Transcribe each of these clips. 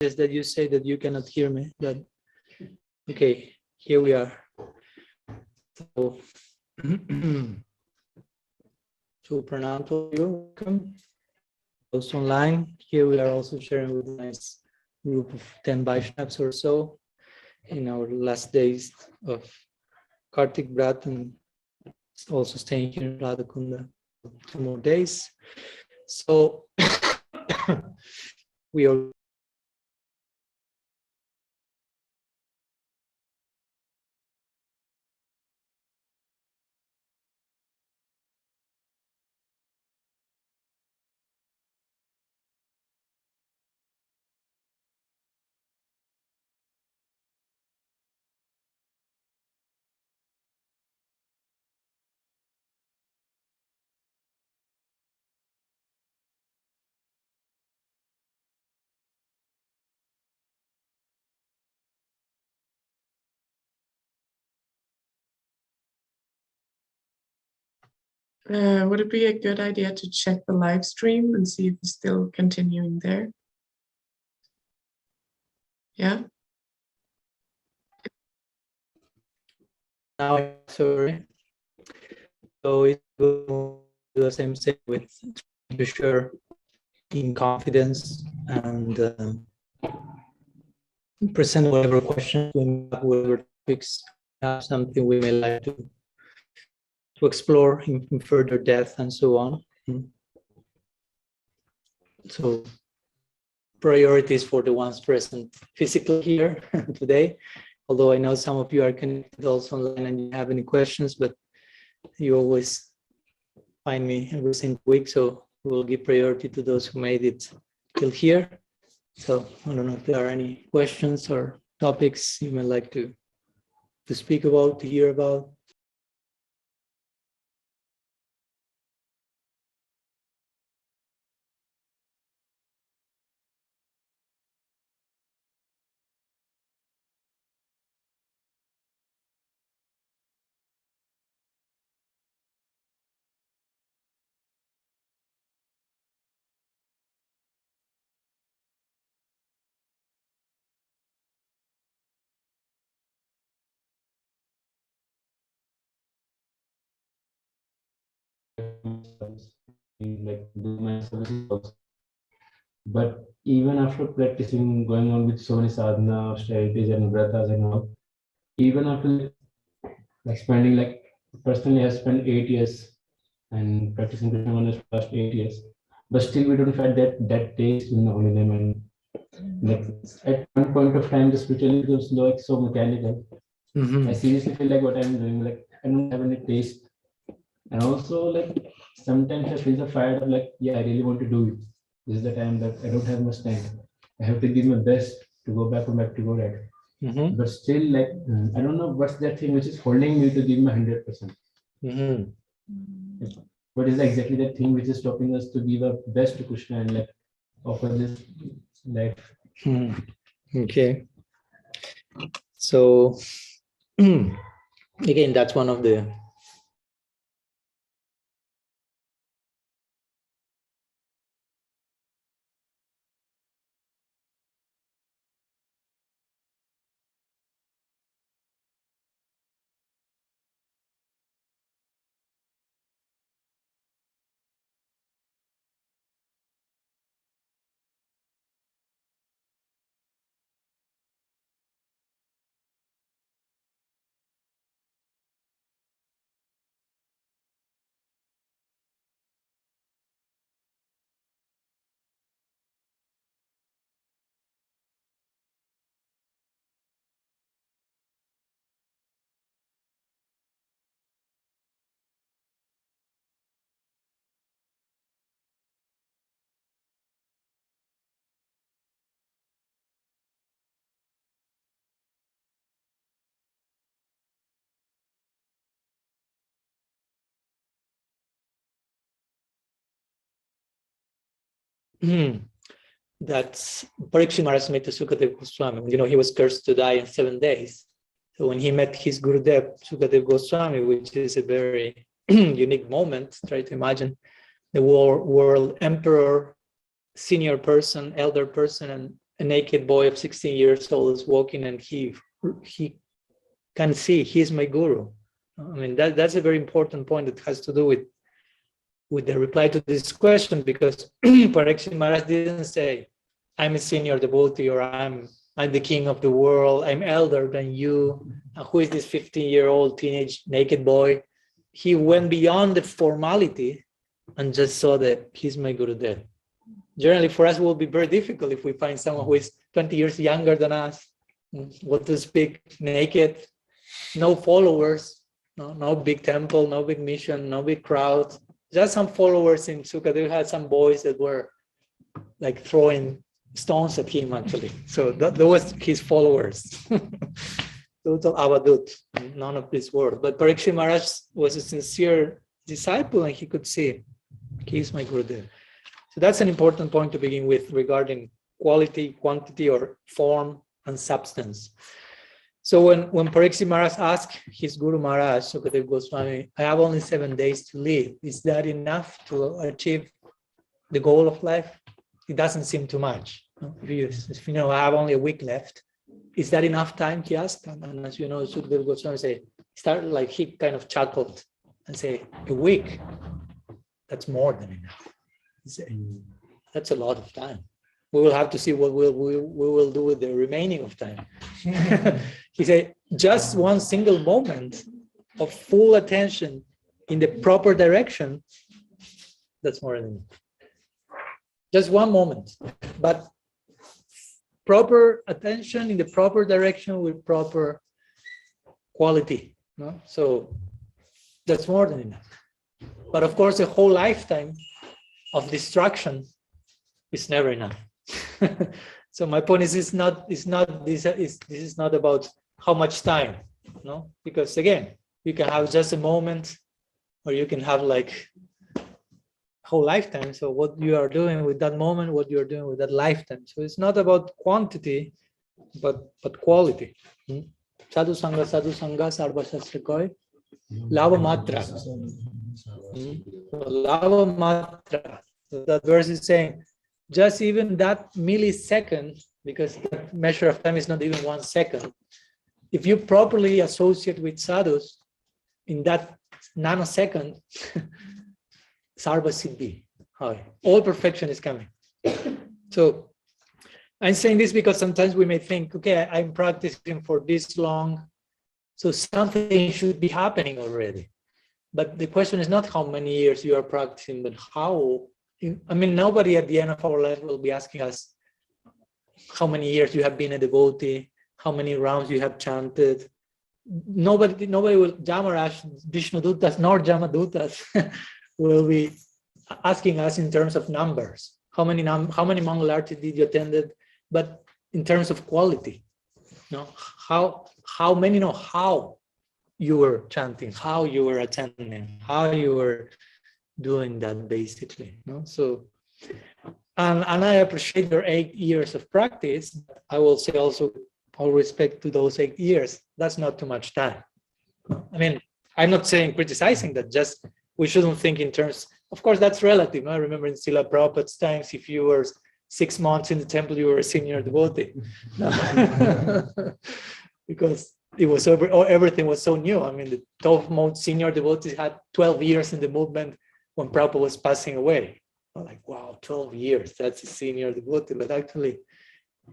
is that you say that you cannot hear me. That okay, here we are. So, so pranam to you, welcome. Those online, here we are also sharing with a nice group of 10 Vaishnavas or so in our last days of Kartik Brat, and also staying here in Radhakunda 2 more days. So we are would it be a good idea to check the live stream and see if it's still continuing there? Yeah. now sorry. So it will do the same thing with to share in confidence and present whatever questions we have, whatever topics have, something we may like to explore in further depth and so on. So priorities for the ones present physically here today, although I know some of you are connected also online and you have any questions, but you always find me every single week, so we'll give priority to those who made it till here. So I don't know if there are any questions or topics you may like to speak about, to hear about. Like do my services also. But even after practicing, going on with so many sadhana, austerities and vratas and all, even after like spending like personally I spent 8 years and practicing Krishna consciousness past 8 years, but still we don't find that taste in the holy name. And like at one point of time the spirituality was like so mechanical. I seriously feel like what I'm doing, like I don't have any taste. And also like sometimes I feel the fire of like, yeah, I really want to do it. This is the time that I don't have much time. I have to give my best to go back to go right. But still, like I don't know what's that thing which is holding me to give my 100%. What is exactly that thing which is stopping us to give our best to Krishna and like offer this life? Okay. So again, that's one of the that's Parikshit Maharaj met Sukadeva Goswami. You know, he was cursed to die in 7 days. So when he met his Gurudev, Sukadeva Goswami, which is a very unique moment, try to imagine the world emperor, senior person, elder person, and a naked boy of 16 years old is walking and he can see he's my guru. I mean, that's a very important point that has to do with the reply to this question, because Parikshit Maharaj didn't say, I'm a senior devotee, or I'm the king of the world, I'm elder than you. Who is this 15-year-old teenage naked boy? He went beyond the formality and just saw that he's my Gurudev. Generally, for us, it will be very difficult if we find someone who is 20 years younger than us, what to speak, naked, no followers, no big temple, no big mission, no big crowd. Just some followers in Sukadev had some boys that were like throwing stones at him, actually. So that was his followers. Total avadut, none of this world. But Parikshit Maharaj was a sincere disciple, and he could see he's my Gurudev. So that's an important point to begin with regarding quality, quantity, or form and substance. So when Parikshit Maharaj asked his Guru Maharaj, Sukadev Goswami, I have only 7 days to live. Is that enough to achieve the goal of life? It doesn't seem too much. If you know, I have only a week left. Is that enough time? He asked. And as you know, Sukadev Goswami said, he kind of chuckled and said, a week, that's more than enough. He said, that's a lot of time. We will have to see what we will do with the remaining of time. He said, just one single moment of full attention in the proper direction, that's more than enough. Just one moment, but proper attention in the proper direction with proper quality. No? So that's more than enough. But of course, a whole lifetime of distraction is never enough. So my point is, this is not about how much time, no? Because again, you can have just a moment, or you can have like whole lifetime. So what you are doing with that moment, what you are doing with that lifetime. So it's not about quantity, but quality. Sadhu Sangha, Sarva Shastra Koi, Lava Matra. Lava Matra. So that verse is saying, just even that millisecond, because the measure of time is not even 1 second, if you properly associate with sadhus in that nanosecond, sarva siddhi, all perfection is coming. So I'm saying this because sometimes we may think, okay, I'm practicing for this long, so something should be happening already. But the question is not how many years you are practicing, but how. I mean, nobody at the end of our life will be asking us how many years you have been a devotee, how many rounds you have chanted. Nobody will, Jamaraj, Vishnudutas, nor Jamadutas will be asking us in terms of numbers. How many Mangalarti did you attended? But in terms of quality, how many know how you were chanting, how you were attending, how you were doing that basically. So, and I appreciate your 8 years of practice. I will say also, all respect to those 8 years, that's not too much time. I mean, I'm not criticizing that, just we shouldn't think in terms, of course, that's relative. I remember in Srila Prabhupada's times, if you were 6 months in the temple, you were a senior devotee. Because it was everything was so new. I mean, the top most senior devotees had 12 years in the movement when Prabhupada was passing away. I'm like, wow, 12 years, that's a senior devotee. But actually,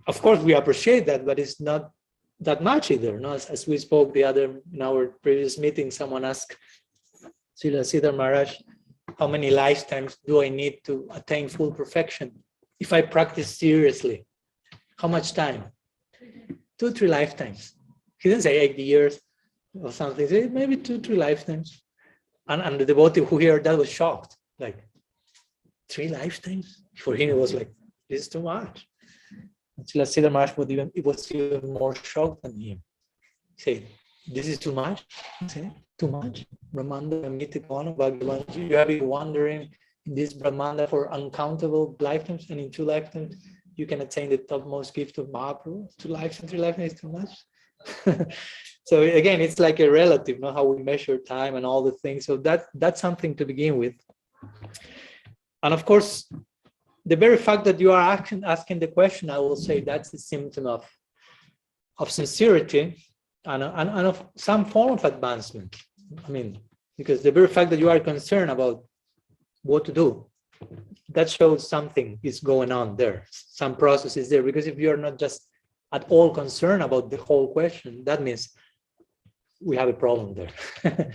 of course, we appreciate that, but it's not that much either. As we spoke in our previous meeting, someone asked Srila Siddhar Maharaj, how many lifetimes do I need to attain full perfection? If I practice seriously, how much time? 2-3 lifetimes. He didn't say 8 years or something. He said maybe 2-3 lifetimes. And the devotee who heard that was shocked. Like, 3 lifetimes? For him, it was like, this is too much. Srila Siddhar Maharaj was even more shocked than him. He said, this is too much? He said, too much? Brahmanda, Amitikona, Bhagavan, you have been wandering in this Brahmanda for uncountable lifetimes, and in 2 lifetimes, you can attain the topmost gift of Mahaprabhu. 2 lifetimes, 3 lifetimes is too much? So again, it's like a relative, how we measure time and all the things. So that's something to begin with. And of course, the very fact that you are asking the question, I will say that's a symptom of sincerity and of some form of advancement. I mean, because the very fact that you are concerned about what to do, that shows something is going on there. Some process is there, because if you're not just at all concerned about the whole question, that means we have a problem there.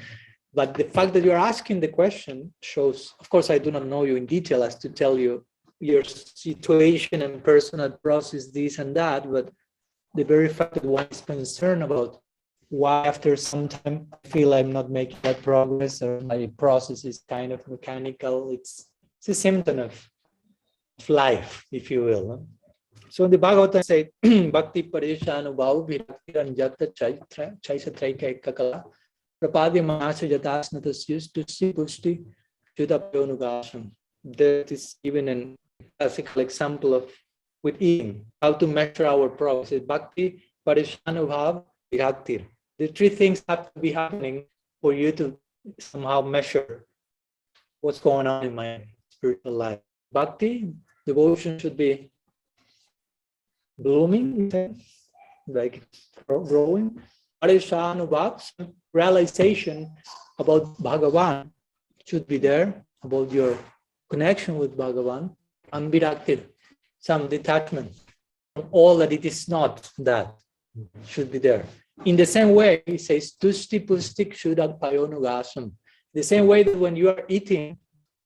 But the fact that you're asking the question shows, of course, I do not know you in detail as to tell you your situation and personal process, this and that, but the very fact that one is concerned about why after some time I feel I'm not making that progress, or my process is kind of mechanical, it's a symptom of life, if you will. So in the Bhagavatam say, Bhakti Parishanubhav Virakti Ranjata Chaisa Traika Kakala Prapadya Manasa Jatasnatas Tusi Pusti Judapayonugasam. That is even a classical example of with eating, how to measure our progress. Bhakti Parishanubhav Virakti. The three things have to be happening for you to somehow measure what's going on in my spiritual life. Bhakti, devotion should be blooming, like growing. Parishanubhav, realization about Bhagavan should be there, about your connection with Bhagavan. And virakti, some detachment from all that it is not that should be there. In the same way, he says, Tusti Pustik Shuddha Payonugasam. The same way that when you are eating,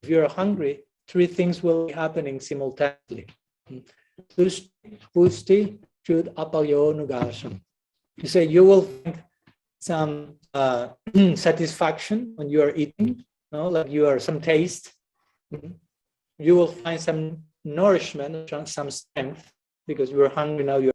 if you are hungry, three things will be happening simultaneously. Tusti Pusti Shuddha Payonugasam. You say you will find some satisfaction when you are eating, like you are some taste. You will find some nourishment, some strength, because you are hungry now. You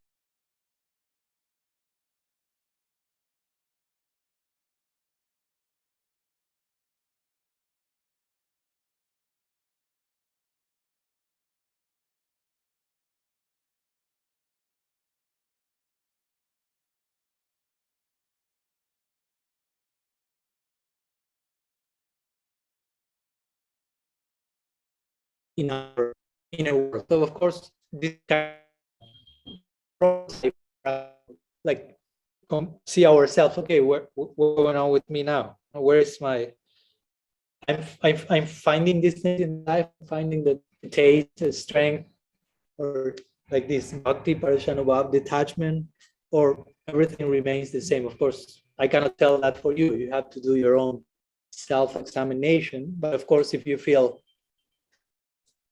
in our inner world. So of course, this kind of like see ourselves. Okay, what's going on with me now? Where is my? I'm finding these things in life. Finding the taste, the strength, or like this bhakti parishanubhav, detachment, or everything remains the same. Of course, I cannot tell that for you. You have to do your own self-examination. But of course, if you feel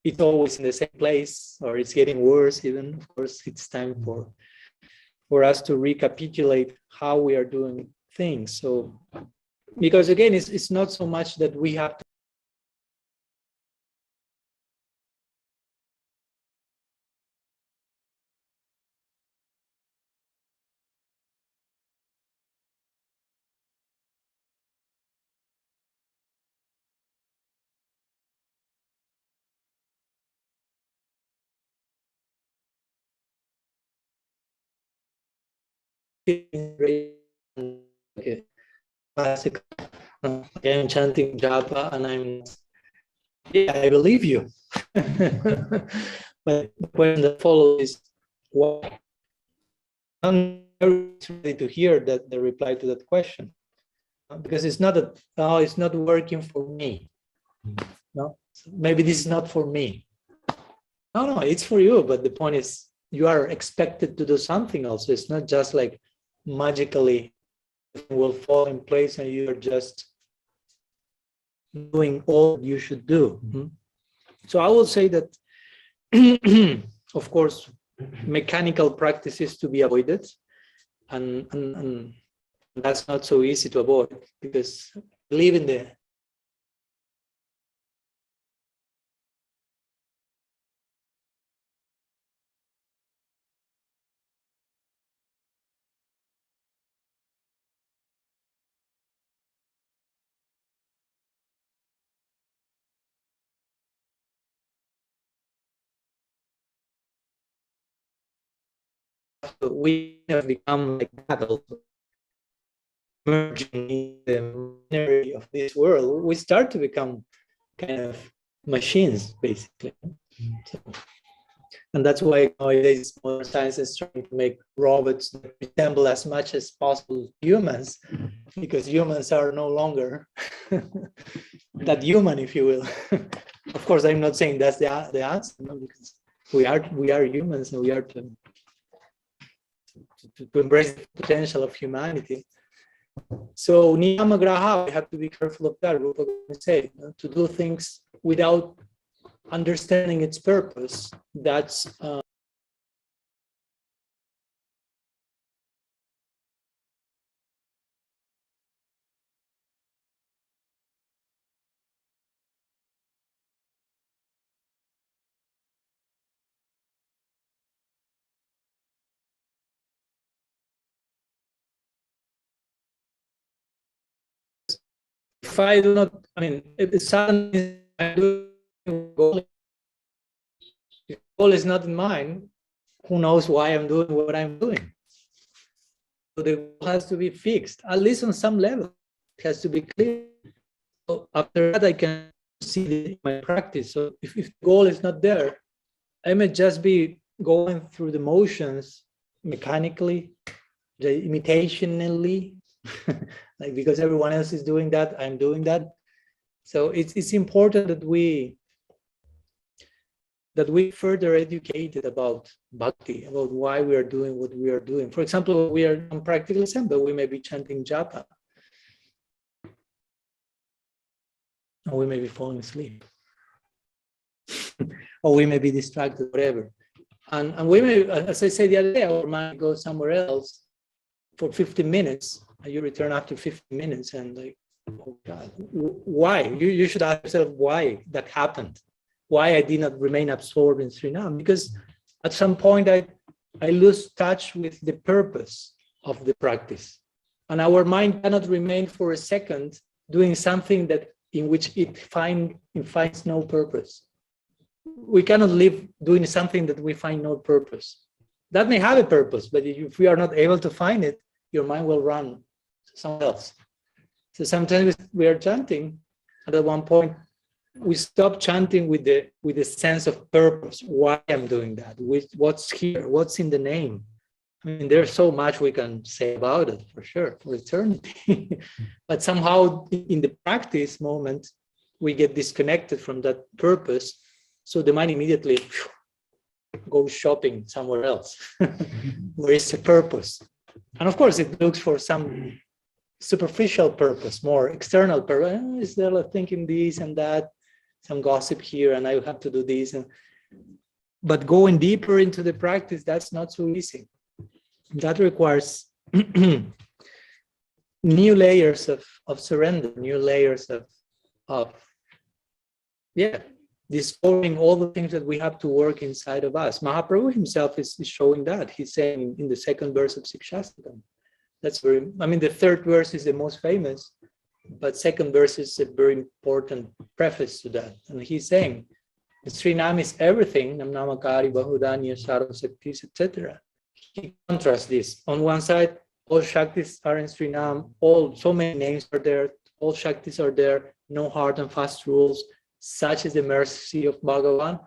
it's always in the same place, or it's getting worse even, of course, it's time for us to recapitulate how we are doing things. So, because again, it's not so much that we have to classical. I'm chanting japa and I believe you. But the question that follows is why? I'm ready to hear that the reply to that question, because it's not that it's not working for me. No, maybe this is not for me. No, it's for you. But the point is, you are expected to do something else. It's not just like magically it will fall in place and you're just doing all you should do. So I will say that, of course, mechanical practice is to be avoided, and that's not so easy to avoid, because live in the we have become like that also, merging in the machinery of this world. We start to become kind of machines, basically. So, and that's why nowadays modern science is trying to make robots that resemble as much as possible humans, because humans are no longer that human, if you will. Of course, I'm not saying that's the answer, no, because we are humans, and we are to embrace the potential of humanity. So niyama graha, we have to be careful of that. Rupa say, to do things without understanding its purpose. That's if I do not, I mean, if the sadhana goal is not in mind, who knows why I'm doing what I'm doing? So the goal has to be fixed, at least on some level. It has to be clear. So after that, I can see my practice. So if the goal is not there, I may just be going through the motions mechanically, imitationally, like because everyone else is doing that, I'm doing that. So it's important that we further educated about bhakti, about why we are doing what we are doing. For example, we are on practical example, we may be chanting japa, or we may be falling asleep, or we may be distracted, whatever. And we may, as I said the other day, our mind goes somewhere else for 15 minutes, and you return after 15 minutes, and like, oh God, why? You should ask yourself why that happened. Why I did not remain absorbed in Srinam? Because at some point I lose touch with the purpose of the practice. And our mind cannot remain for a second doing something that in which it finds no purpose. We cannot live doing something that we find no purpose. That may have a purpose, but if we are not able to find it, your mind will run somewhere else. So sometimes we are chanting, and at one point we stop chanting with the sense of purpose. Why I'm doing that? What's here? What's in the name? I mean, there's so much we can say about it, for sure, for eternity. But somehow in the practice moment, we get disconnected from that purpose. So the mind immediately goes shopping somewhere else, where is the purpose? And of course, it looks for some superficial purpose, more external purpose. Is there like thinking this and that, some gossip here, and I have to do this. But going deeper into the practice, that's not so easy. That requires new layers of surrender, new layers of discovering all the things that we have to work inside of us. Mahaprabhu himself is showing that. He's saying in the second verse of Sikshastakam. That's very, I mean, the third verse is the most famous, but second verse is a very important preface to that. And he's saying, Srinam is everything, Namnamakari, Bahudanya, Sarvasaktis, etc. He contrasts this. On one side, all Shaktis are in Srinam, so many names are there, all Shaktis are there, no hard and fast rules. Such is the mercy of Bhagavan.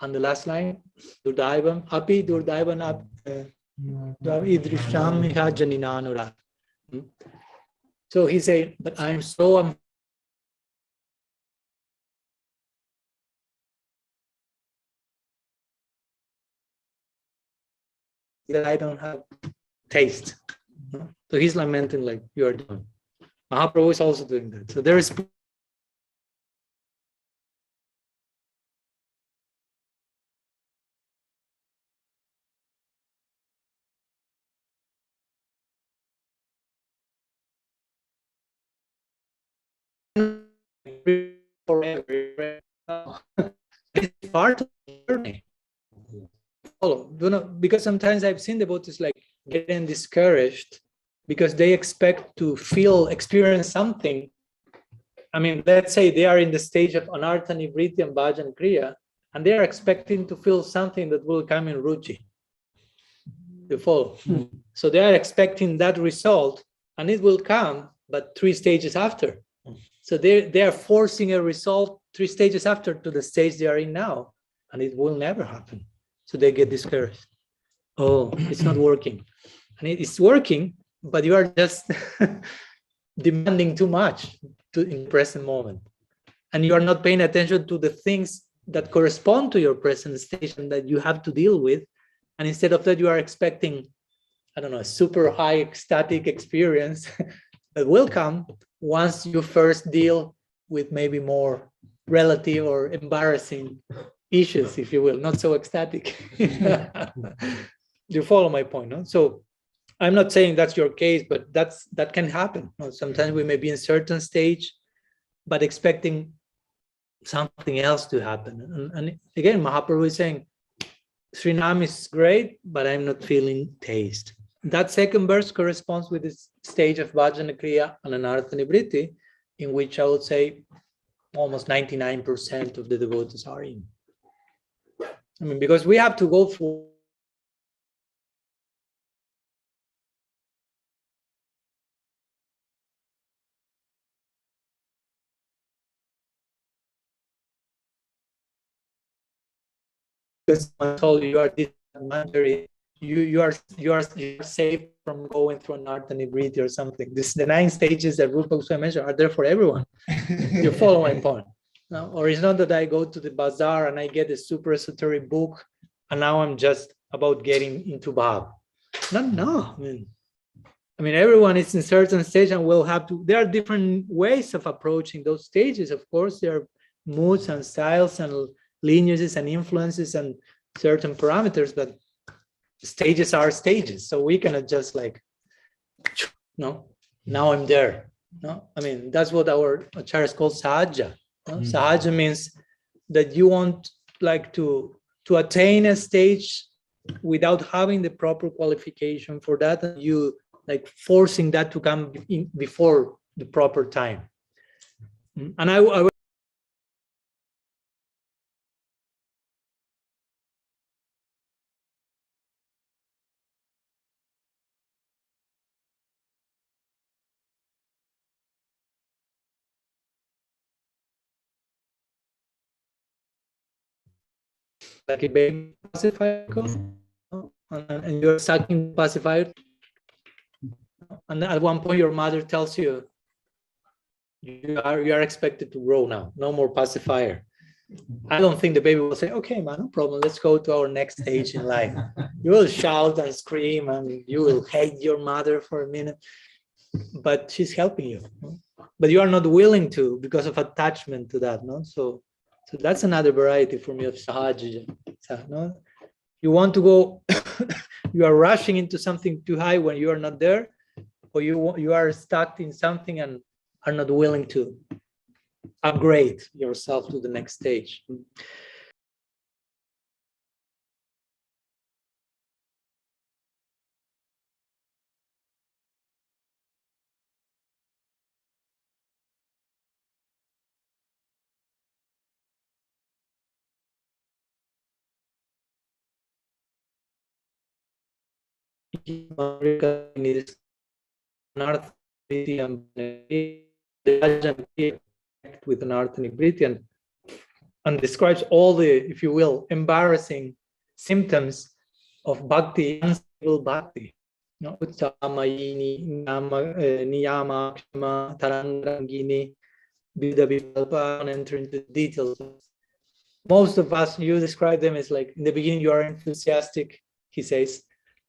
And the last line, Durdaivam, Api Durdaivan Idrisham Miha Janinanura. So he said, but I'm so that I don't have taste. So he's lamenting like you are doing. Mahaprabhu is also doing that. So there is forever. It's part of the journey. Follow. Because sometimes I've seen devotees like getting discouraged because they expect to experience something. I mean, let's say they are in the stage of anartha, nivriti, and bhajan kriya, and they are expecting to feel something that will come in ruchi. You follow? So they are expecting that result, and it will come, but 3 stages after. So they are forcing a result 3 stages after to the stage they are in now. and it will never happen. So they get discouraged. Oh, it's not working. And it's working, but you are just demanding too much in the present moment. And you are not paying attention to the things that correspond to your present station that you have to deal with. And instead of that, you are expecting, I don't know, a super high ecstatic experience that will come once you first deal with maybe more relative or embarrassing issues, if you will, not so ecstatic. You follow my point, no? So I'm not saying that's your case, but that can happen. Sometimes we may be in a certain stage, but expecting something else to happen. And again, Mahaprabhu is saying, Srinam is great, but I'm not feeling taste. That second verse corresponds with this stage of Bhajana Kriya and Anartha Nivriti, in which I would say almost 99% of the devotees are in. I mean, because we have to go through because I told you are this Manjari, you are safe from going through an Anartha Nivriti or something. The 9 stages that Rupa Goswami mentioned are there for everyone. You follow my point. No? Or it's not that I go to the bazaar and I get a super esoteric book and now I'm just about getting into Bhav. No. I mean, everyone is in certain stage and will have to. There are different ways of approaching those stages. Of course, there are moods and styles and lineages and influences and certain parameters, but stages are stages. So we cannot just like, no, now I'm there. No, I mean, that's what our acharyas call sahaja. No? Sahaja means that you want like to attain a stage without having the proper qualification for that, and you like forcing that to come in before the proper time. And I like a baby pacifier, and you're sucking pacifier, and at one point your mother tells you you are expected to grow now, no more pacifier. I don't think the baby will say, okay, man, no problem, let's go to our next stage in life. You will shout and scream and you will hate your mother for a minute, but she's helping you. But you are not willing to because of attachment to that. No, so that's another variety for me of sahaja. No? You want to go, you are rushing into something too high when you are not there, or you are stuck in something and are not willing to upgrade yourself to the next stage. With an Anartha Nivriti and describes all the, if you will, embarrassing symptoms of bhakti, unstable bhakti. Niyama, Kshama, Tarangangini, Vidha, and enter into details. Most of us, you describe them as like, in the beginning you are enthusiastic, he says,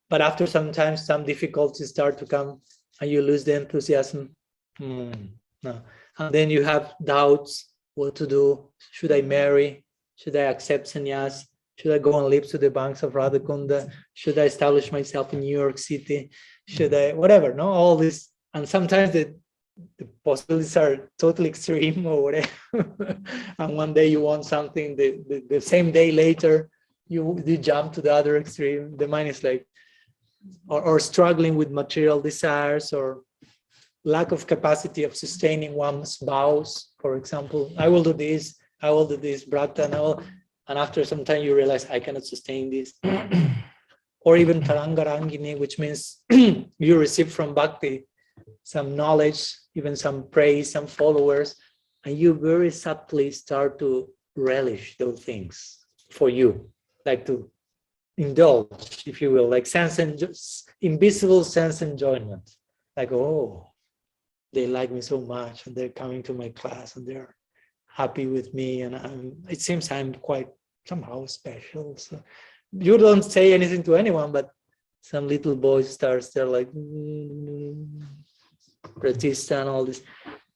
but after some time, some difficulties start to come and you lose the enthusiasm. No. And then you have doubts, what to do. Should I marry? Should I accept sannyas? Should I go and live to the banks of Radhakunda? Should I establish myself in New York City? Should I, whatever, no? All this. And sometimes the possibilities are totally extreme or whatever. And one day you want something, the same day later, you jump to the other extreme. The mind is like, or struggling with material desires or lack of capacity of sustaining one's vows, for example. I will do this, Brata, and after some time you realize I cannot sustain this. Or even Tarangarangini, which means you receive from Bhakti some knowledge, even some praise, some followers, and you very subtly start to relish those things, for you, like to indulge, if you will, like sense and invisible sense enjoyment. Like, oh, they like me so much, and they're coming to my class, and they're happy with me, and it seems I'm quite somehow special. So you don't say anything to anyone, but some little boy starts there like Pratista and all this.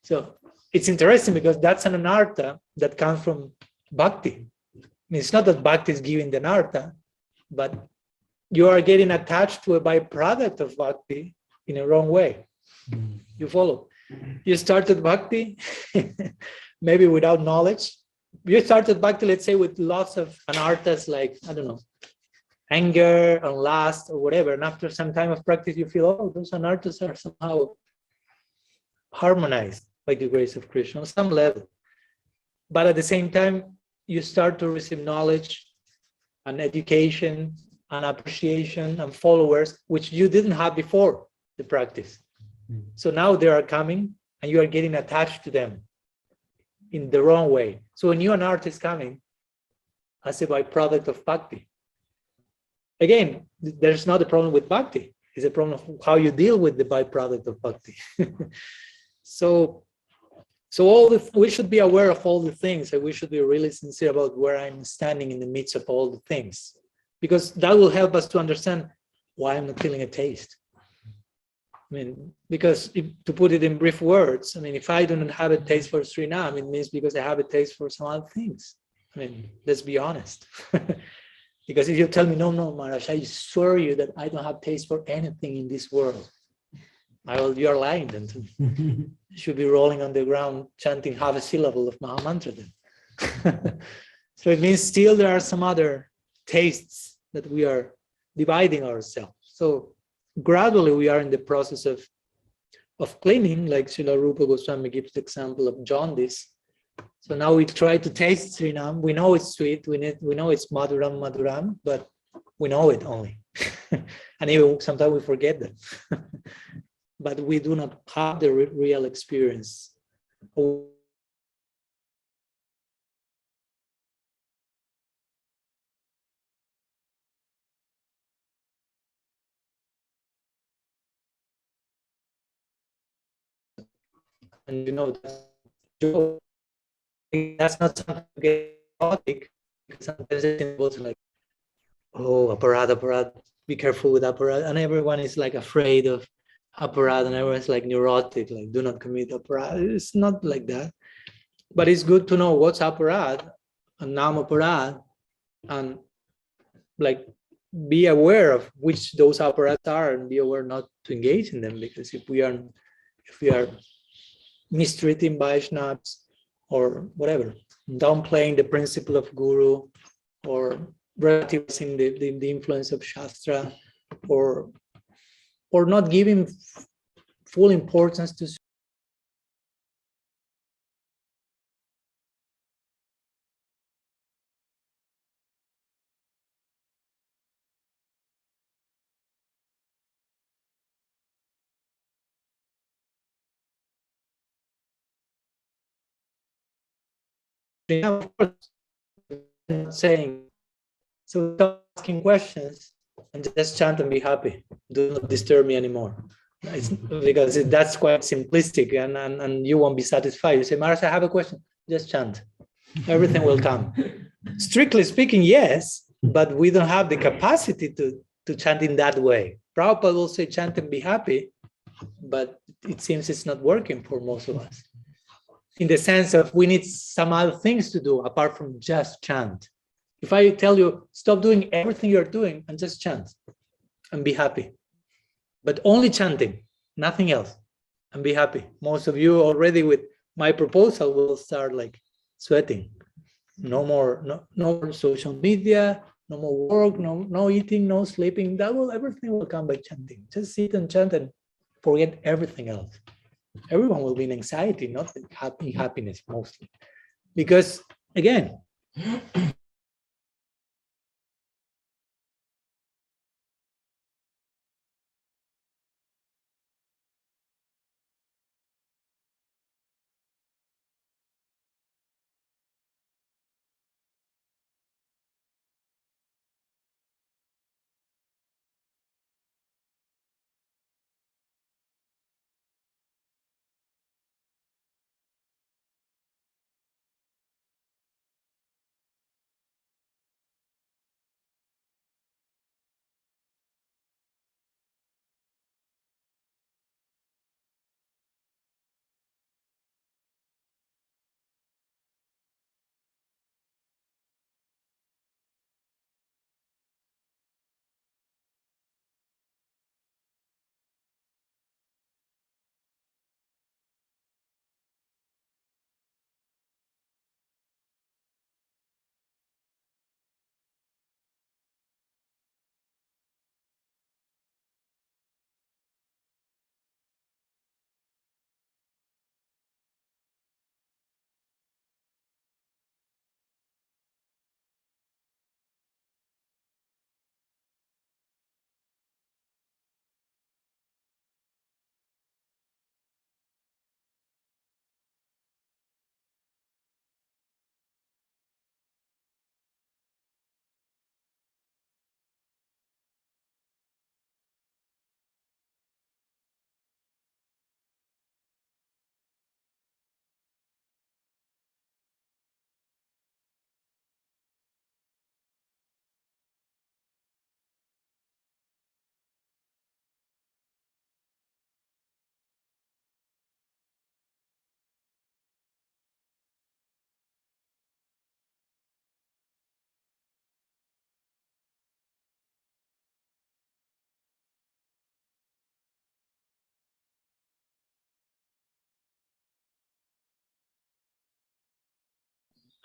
So it's interesting because that's an anartha that comes from bhakti. I mean, it's not that bhakti is giving the anartha, but you are getting attached to a byproduct of bhakti in a wrong way. You follow? You started bhakti, maybe without knowledge. You started bhakti, let's say, with lots of anarthas like, I don't know, anger and lust or whatever. And after some time of practice, you feel, oh, those anarthas are somehow harmonized by the grace of Krishna on some level. But at the same time, you start to receive knowledge and education and appreciation and followers, which you didn't have before the practice. So now they are coming and you are getting attached to them in the wrong way. So a new anartha is coming as a byproduct of bhakti. Again, there's not a problem with bhakti. It's a problem of how you deal with the byproduct of bhakti. So we should be aware of all the things, and we should be really sincere about where I'm standing in the midst of all the things, because that will help us to understand why I'm not feeling a taste. I mean, because to put it in brief words, I mean, if I don't have a taste for Srinam, it means because I have a taste for some other things. I mean, let's be honest. Because if you tell me, no, Maharaj, I swear you that I don't have taste for anything in this world, you're lying then to me. You should be rolling on the ground chanting half a syllable of Mahamantra then. So it means still there are some other tastes that we are dividing ourselves. So gradually we are in the process of cleaning, like Srila Rupa Goswami gives the example of jaundice. So now we try to taste Srinam. We know it's sweet, we know it's Maduram, but we know it only. And even sometimes we forget that. But we do not have the real experience. And you know, that's not something to get chaotic, because sometimes it was like, oh, aparadha, be careful with aparadha. And everyone is like afraid of aparadha, and everyone's like neurotic, like do not commit aparadha. It's not like that. But it's good to know what's aparadha and nam aparadha, and like be aware of which those aparadhas are, and be aware not to engage in them. Because if we are mistreating Vaishnavas or whatever, downplaying the principle of Guru, or relativizing the influence of Shastra, or not giving full importance to saying, so stop asking questions and just chant and be happy. Do not disturb me anymore. Because that's quite simplistic, and you won't be satisfied. You say, Maharaj, I have a question. Just chant. Everything will come. Strictly speaking, yes, but we don't have the capacity to chant in that way. Prabhupada will say chant and be happy, but it seems it's not working for most of us. In the sense of we need some other things to do apart from just chant. If I tell you, stop doing everything you're doing and just chant and be happy, but only chanting, nothing else, and be happy. Most of you already with my proposal will start like sweating. No more social media, no more work, no eating, no sleeping. Everything will come by chanting. Just sit and chant and forget everything else. Everyone will be in anxiety, not in happiness mostly. Because again,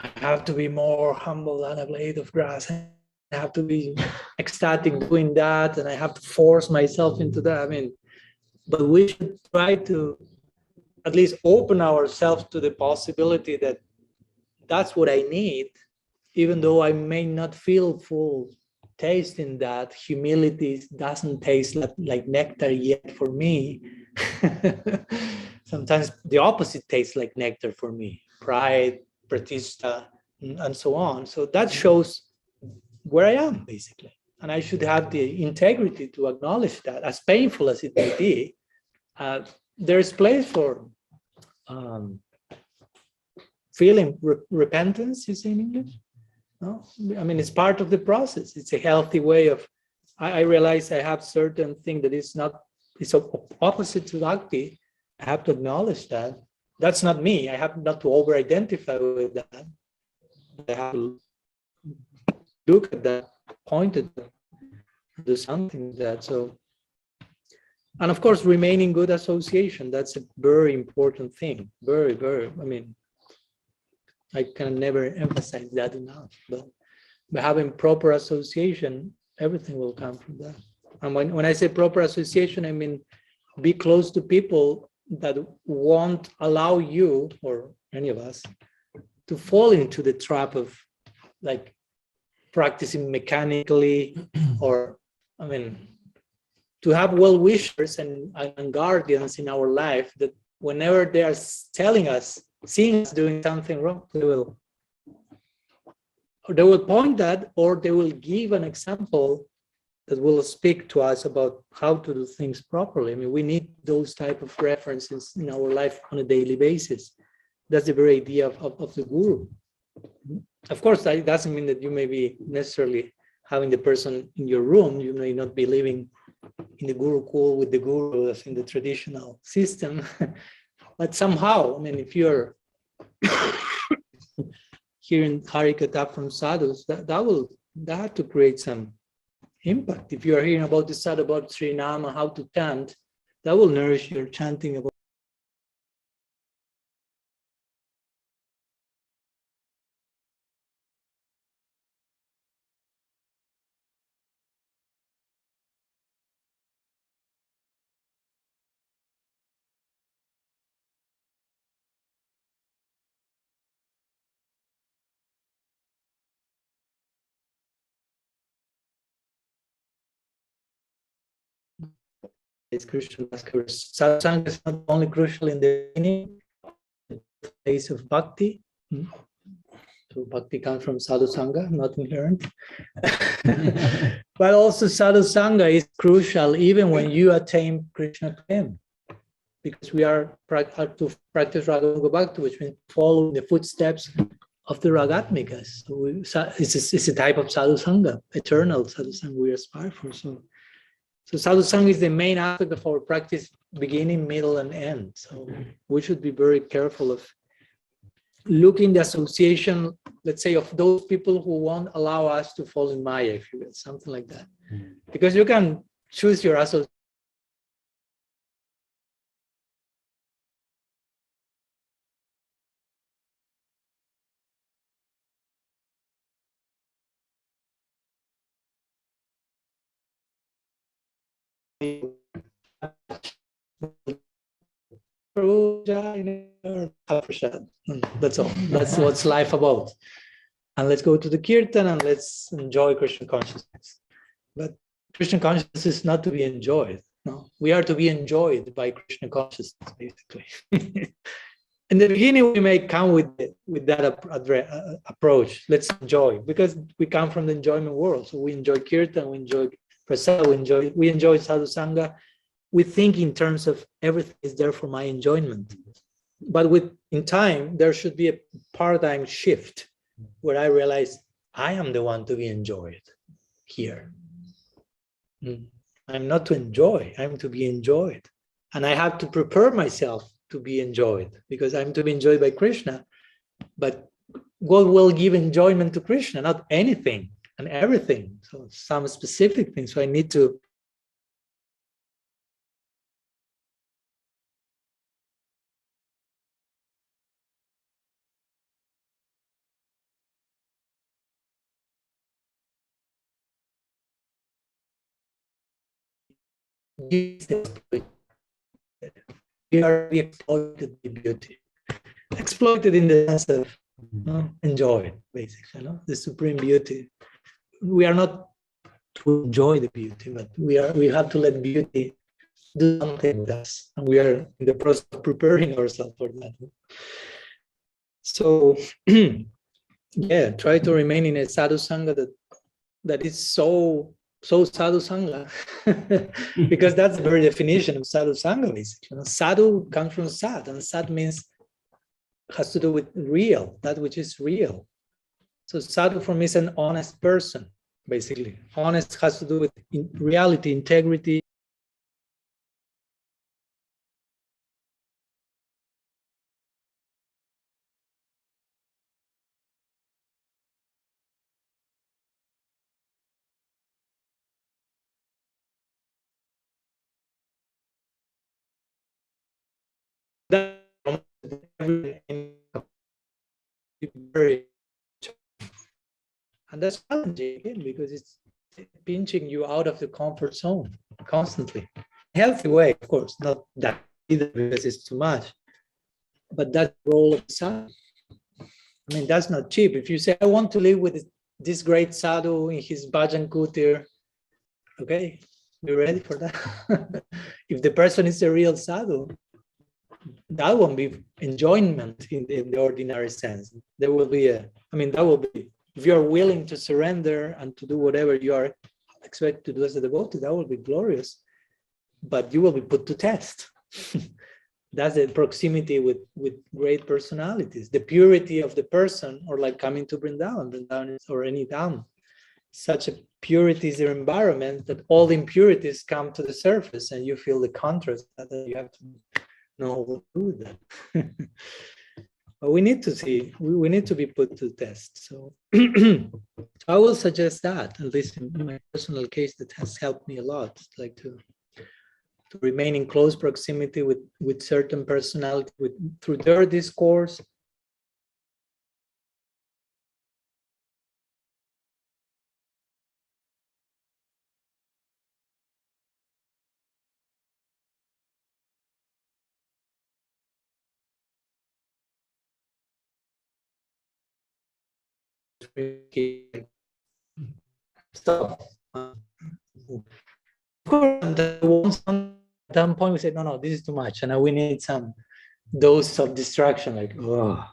I have to be more humble than a blade of grass. I have to be ecstatic doing that, and I have to force myself into that. I mean, but we should try to at least open ourselves to the possibility that that's what I need, even though I may not feel full taste in that. Humility doesn't taste like nectar yet for me. Sometimes the opposite tastes like nectar for me. Pride, pratishta, and so on. So that shows where I am, basically. And I should have the integrity to acknowledge that, as painful as it may be. There's place for feeling repentance, you say in English? No? I mean, it's part of the process. It's a healthy way of, I realize I have certain thing that is not, it's opposite to bhakti. I have to acknowledge that. That's not me. I have not to over-identify with that. I have to look at that, point at that, do something with that. So, and of course, remaining good association. That's a very important thing. Very, very, I mean, I can never emphasize that enough. But by having proper association, everything will come from that. And when I say proper association, I mean be close to people that won't allow you or any of us to fall into the trap of like practicing mechanically, or I mean, to have well-wishers and guardians in our life that whenever they are telling us, seeing us doing something wrong, they will point that, or they will give an example that will speak to us about how to do things properly. I mean, we need those type of references in our life on a daily basis. That's the very idea of the guru. Of course, that doesn't mean that you may be necessarily having the person in your room. You may not be living in the gurukul with the guru as in the traditional system. But somehow, I mean, if you're hearing Harikatha from sadhus, that have to create some impact. If you are hearing about the sadhu, about Sri Nama, how to chant, that will nourish your chanting about. It's crucial. Satsang is not only crucial in the beginning, the place of bhakti. So bhakti comes from sadhu sangha, not inherent. But also sadhu sangha is crucial even when you attain Krishna prem, because we are to practice Raga Bhakti, which means follow the footsteps of the Ragatmikas. So it's a type of sadhu sangha, eternal sadhu sangha we aspire for. So sadhu sangha is the main aspect of our practice, beginning, middle, and end. So we should be very careful of looking the association, let's say, of those people who won't allow us to fall in Maya, if you will, something like that. Because you can choose your association. That's all. That's what's life about. And let's go to the kirtan and let's enjoy Krishna consciousness. But Krishna consciousness is not to be enjoyed. No, we are to be enjoyed by Krishna consciousness, basically. In the beginning, we may come with that approach. Let's enjoy, because we come from the enjoyment world. So we enjoy kirtan, we enjoy prasad, we enjoy sadhu sangha. We think in terms of everything is there for my enjoyment. But in time, there should be a paradigm shift where I realize I am the one to be enjoyed here. I'm not to enjoy, I'm to be enjoyed. And I have to prepare myself to be enjoyed, because I'm to be enjoyed by Krishna. But God will give enjoyment to Krishna, not anything and everything. So some specific things. So I need to We are exploited by beauty. Exploited in the sense of enjoy, basically, the supreme beauty. We are not to enjoy the beauty, but we have to let beauty do something with us, and we are in the process of preparing ourselves for that. So, yeah, try to remain in a sadhu sangha that is so sadhu sangha, because that's the very definition of sadhu sangha. Basically, sadhu comes from sad, and sad means has to do with real, that which is real. So sadhu for me is an honest person, basically. Honest has to do with reality, integrity. And that's challenging again, because it's pinching you out of the comfort zone constantly. Healthy way, of course, not that either, because it's too much. But that's the role of sadhu. I mean, that's not cheap. If you say, I want to live with this great sadhu in his bhajan kutir, okay, be ready for that. If the person is a real sadhu, that won't be enjoyment in the ordinary sense. There will be that will be, if you are willing to surrender and to do whatever you are expected to do as a devotee, that will be glorious, but you will be put to test. That's the proximity with great personalities, the purity of the person, or like coming to Vrindavan or any dham. Such a purity is their environment that all the impurities come to the surface, and you feel the contrast that you have to know what to do with that. But we need to see, we need to be put to test. So I will suggest that, at least in my personal case, that has helped me a lot, like to remain in close proximity with certain personality, through their discourse. Stop. Of course, at some point we said, no, this is too much, and now we need some dose of distraction, like, oh.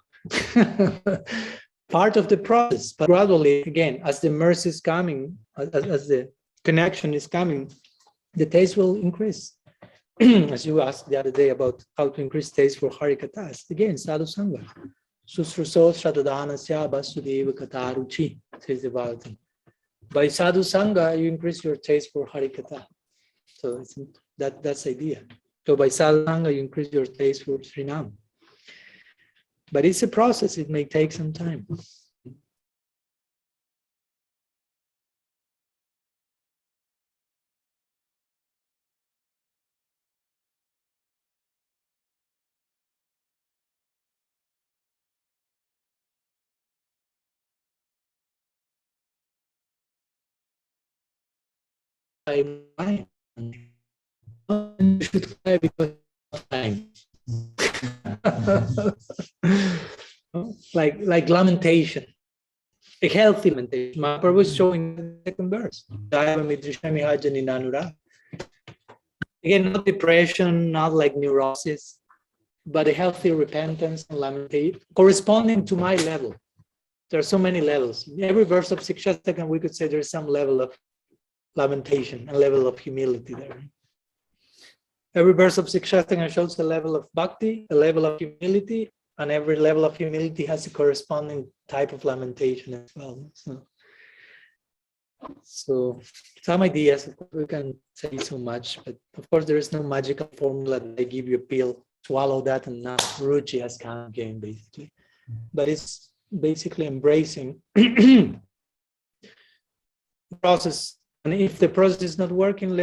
Part of the process, but gradually, again, as the mercy is coming, as the connection is coming, the taste will increase. As you asked the other day about how to increase taste for Harikatas, again, sadhu sangha. Susruso Sadhanasya Vasudeva Kataruchi, says the Bhagavatam. By sadhu sangha, you increase your taste for Harikatha. So that's the idea. So by sadhu sangha, you increase your taste for Srinam. But it's a process, it may take some time. I should cry because of time. like lamentation, a healthy lamentation. Mahaprabhu is showing the second verse. Again, not depression, not like neurosis, but a healthy repentance and lamentation corresponding to my level. There are so many levels. In every verse of Siksa, we could say there's some level of lamentation, a level of humility there. Every verse of Siksa shows a level of bhakti, a level of humility, and every level of humility has a corresponding type of lamentation as well. So some ideas, we can say so much, but of course there is no magical formula that they give you a pill, swallow that and now ruchi has come again, basically. But it's basically embracing the process. And if the process is not working,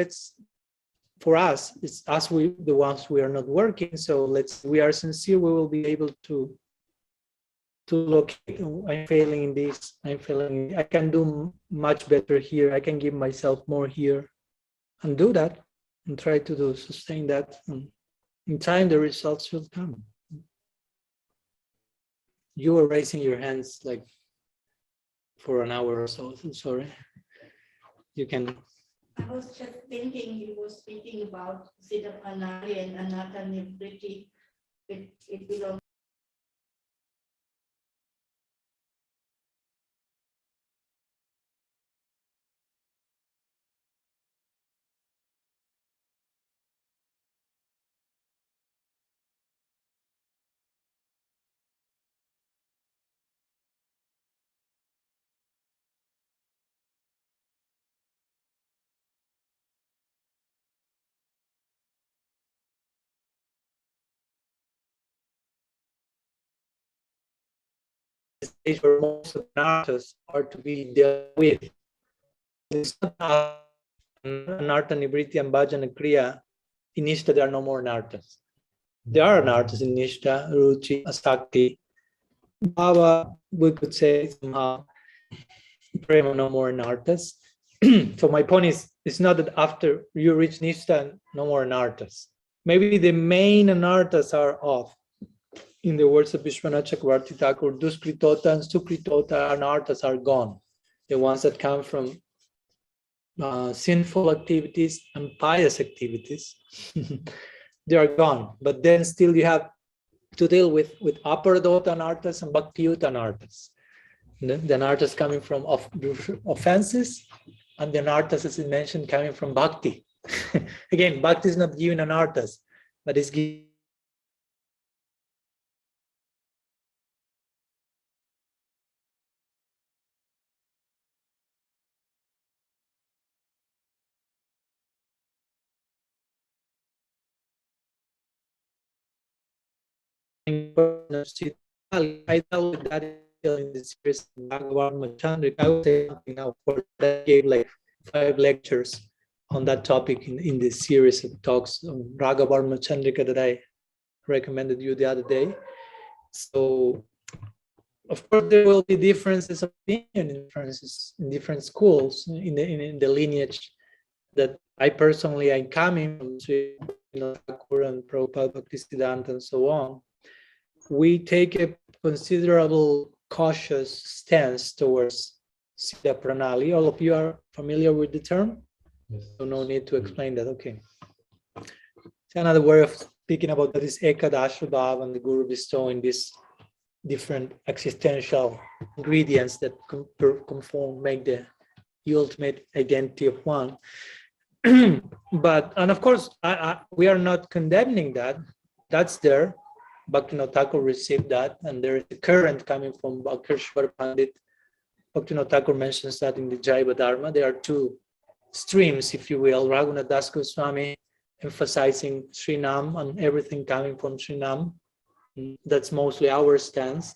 for us, it's us, the ones we are not working. So we are sincere, we will be able to locate, I'm failing in this, I can do much better here, I can give myself more here, and do that. and try to sustain that. And in time, the results will come. You were raising your hands like for an hour or so. Sorry. You can. I was just thinking he was speaking about Siddha-pranali and Anatta Nivriti. It belongs. Stage where most of the artists are to be dealt with. It's not Anartha, Nivriti, and Bhajana Kriya. In Ishta, there are no more artists. There are an artist in Ishta, Ruchi, Asakti. Bhava, we could say somehow, Prema, no more an artist. So my point is, it's not that after you reach Nishta, no more an artist. Maybe the main anarthas are off. In the words of Vishwanath Chakravarti Thakur, Duskritota and Sukritota anarthas are gone. The ones that come from sinful activities and pious activities, they are gone. But then still you have to deal with Aparadha anarthas and Bhakti-yuta anarthas. The anarthas coming from offenses, and the anarthas, as I mentioned, coming from bhakti. Again, bhakti is not giving anarthas, but it's giving I dealt with that in the series Vraja-bhava and Mañjari-bhava. I will say something now for that. Gave like 5 lectures on that topic in this series of talks on Vraja-bhava and Mañjari-bhava that I recommended you the other day. So, of course, there will be differences of opinion, differences in different schools in the lineage that I personally am coming from, Thakur and Prabhupada, Bhaktisiddhanta, and so on. We take a considerable cautious stance towards Siddha-pranali. All of you are familiar with the term? Yes. So no need to explain that. Okay. So another way of speaking about that is Ekadasha Bhav and the Guru bestowing these different existential ingredients that conform, make the ultimate identity of one. But, and of course, we are not condemning that. That's there. Bhaktivinoda Thakur received that, and there is a current coming from Bhakeshwar Pandit. Bhaktivinoda Thakur mentions that in the Jaiva Dharma. There are 2 streams, if you will. Raghunath Das Goswami emphasizing Srinam and everything coming from Srinam. That's mostly our stance.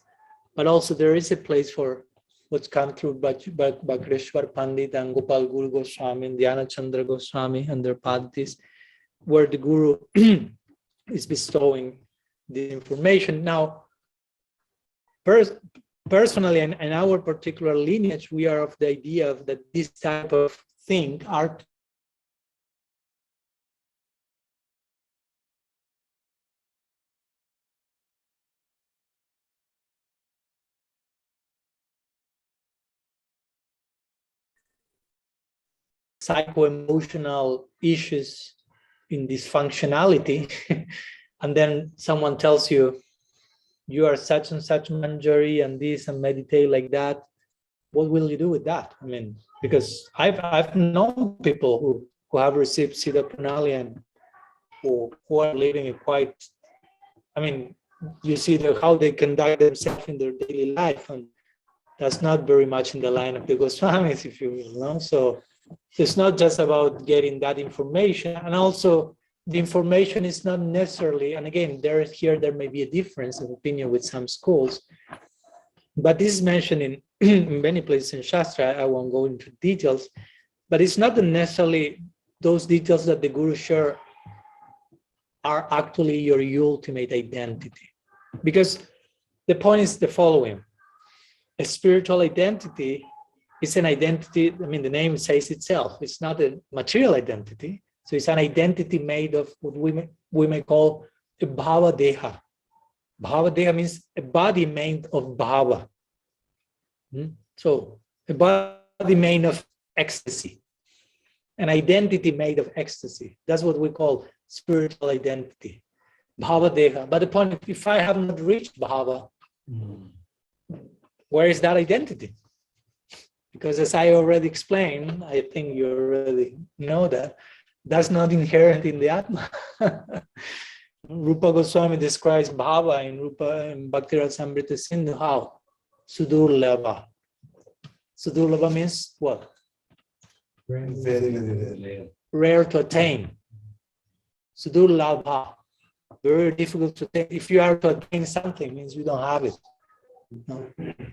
But also there is a place for what's come through Bhakeshwar Pandit and Gopal Guru Goswami and Dhyana Chandra Goswami and their Padtis, where the Guru is bestowing the information. Now, personally, in our particular lineage, we are of the idea that this type of thing, art, psycho-emotional issues in this functionality, and then someone tells you, you are such and such Manjari and this and meditate like that, what will you do with that? I mean, because I've known people who have received Siddha-pranali and who are living a quite, I mean, you see how they conduct themselves in their daily life, and that's not very much in the line of the Goswamis, if you will, no? So it's not just about getting that information, and also the information is not necessarily, and again, there may be a difference of opinion with some schools, but this is mentioned in many places in Shastra. I won't go into details, but it's not necessarily those details that the Guru share are actually your ultimate identity. Because the point is the following: a spiritual identity is an identity, I mean, the name says itself, it's not a material identity, So it's an identity made of what we may call a bhava deha. Bhava deha means a body made of bhava. So a body made of ecstasy, an identity made of ecstasy. That's what we call spiritual identity, bhava deha. But the point, if I have not reached bhava, where is that identity? Because as I already explained, I think you already know that, that's not inherent in the Atma. Rupa Goswami describes bhava in Bhakti-Rasamrita Sindhu how? Sudurlabha. Sudurlabha means what? Very Rare to attain. Sudurlabha. Very difficult to attain. If you are to attain something, it means you don't have it. No.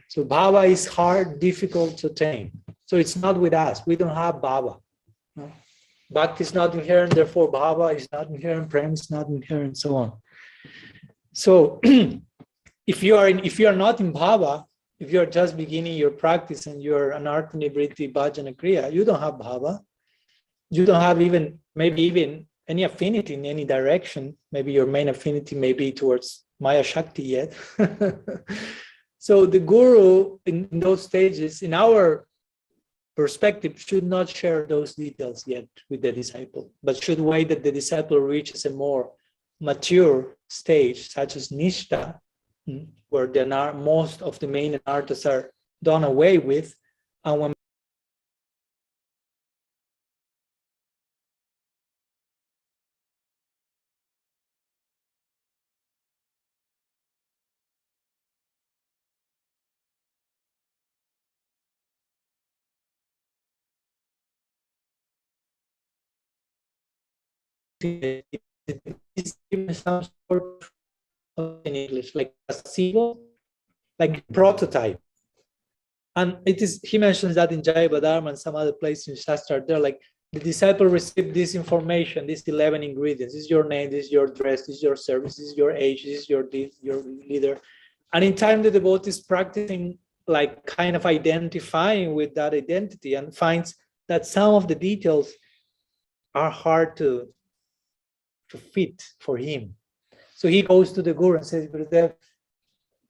So bhava is hard, difficult to attain. So it's not with us. We don't have bhava. No. Bhakti is not inherent, therefore bhava is not inherent, prem is not inherent, so on. So if you are not in bhava, if you are just beginning your practice and you are anartha nivritti bhajana kriya, you don't have bhava. You don't have maybe even any affinity in any direction. Maybe your main affinity may be towards Maya Shakti yet. So the guru in those stages, in our perspective, should not share those details yet with the disciple, but should wait that the disciple reaches a more mature stage, such as Nishtha, where most of the main anarthas are done away with, and when is given some sort of in English, like a symbol, like prototype. And it is, he mentions that in Jaiva Dharma and some other places in Shastra, they're like, the disciple received this information, these 11 ingredients. This is your name, this is your dress, this is your service, this is your age, this is your leader. And in time, the devotee is practicing, like kind of identifying with that identity, and finds that some of the details are hard to fit for him. So he goes to the guru and says, Gurudev,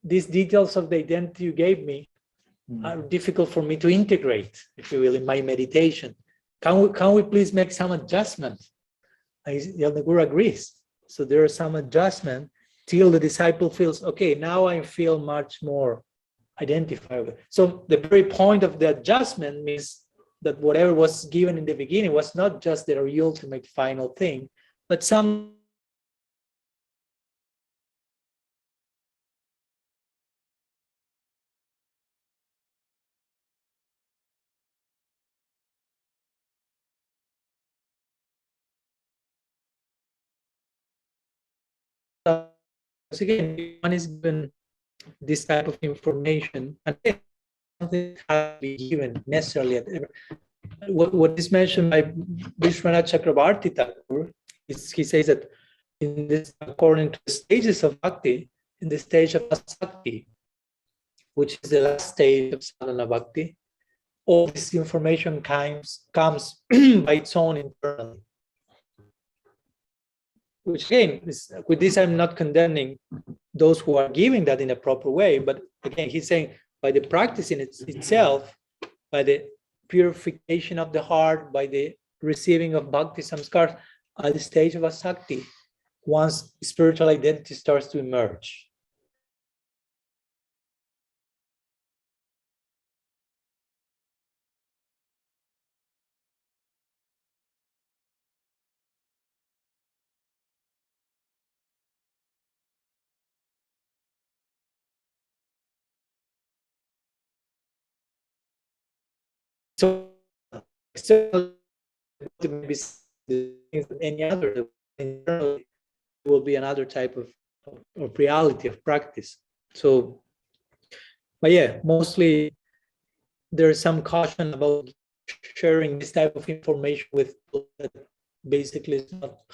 these details of the identity you gave me are difficult for me to integrate, if you will, in my meditation. Can we please make some adjustment? And the guru agrees. So there are some adjustment till the disciple feels, okay, now I feel much more identified with. So the very point of the adjustment means that whatever was given in the beginning was not just the ultimate final thing, but some again, one is given this type of information, and something has to be given necessarily. What is mentioned by Vishwanath Chakrabarti Thakur is, he says that in this, according to the stages of bhakti, in the stage of asakti, which is the last stage of sadhana bhakti, all this information comes by its own internally. Which again, with this, I'm not condemning those who are giving that in a proper way, but again, he's saying by the practice in itself, by the purification of the heart, by the receiving of bhakti samskars, at the stage of asakti, once spiritual identity starts to emerge. So maybe any other, internally will be another type of reality of practice. So, but yeah, mostly there is some caution about sharing this type of information with people that basically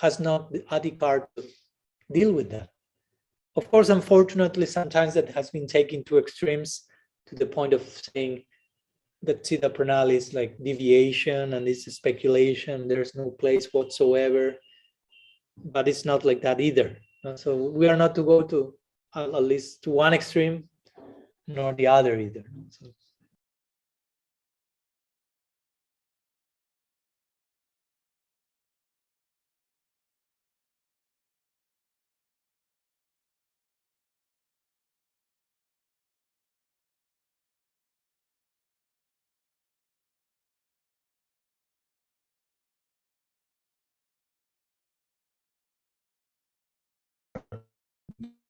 has not the adhikar to deal with that. Of course, unfortunately, sometimes that has been taken to extremes, to the point of saying that Siddha-pranali is like deviation and it's speculation. There's no place whatsoever. But it's not like that either. So we are not to go to at least to one extreme, nor the other either. So.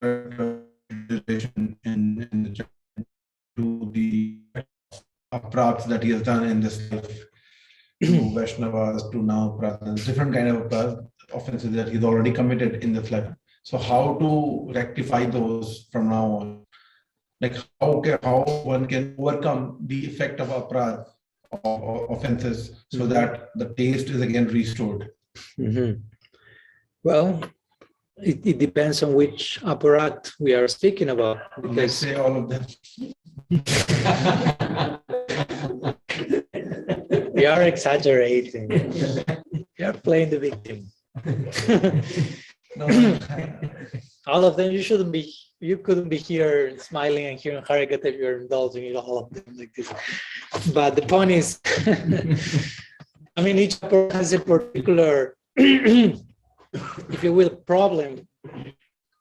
In the to the aparadhas that he has done in this life, to Vaishnavas, to now Aparadhas, different kind of offenses that he's already committed in this life. So how to rectify those from now on? Like how one can overcome the effect of aparadha, of offenses, so that the taste is again restored? Well, it depends on which aparadha we are speaking about. Because Let's say all of them. We are exaggerating. We are playing the victim. All of them, you couldn't be here smiling and hearing Harikatha if you're indulging in all of them like this. But the point is, I mean, each aparadha has a particular, if you will, problem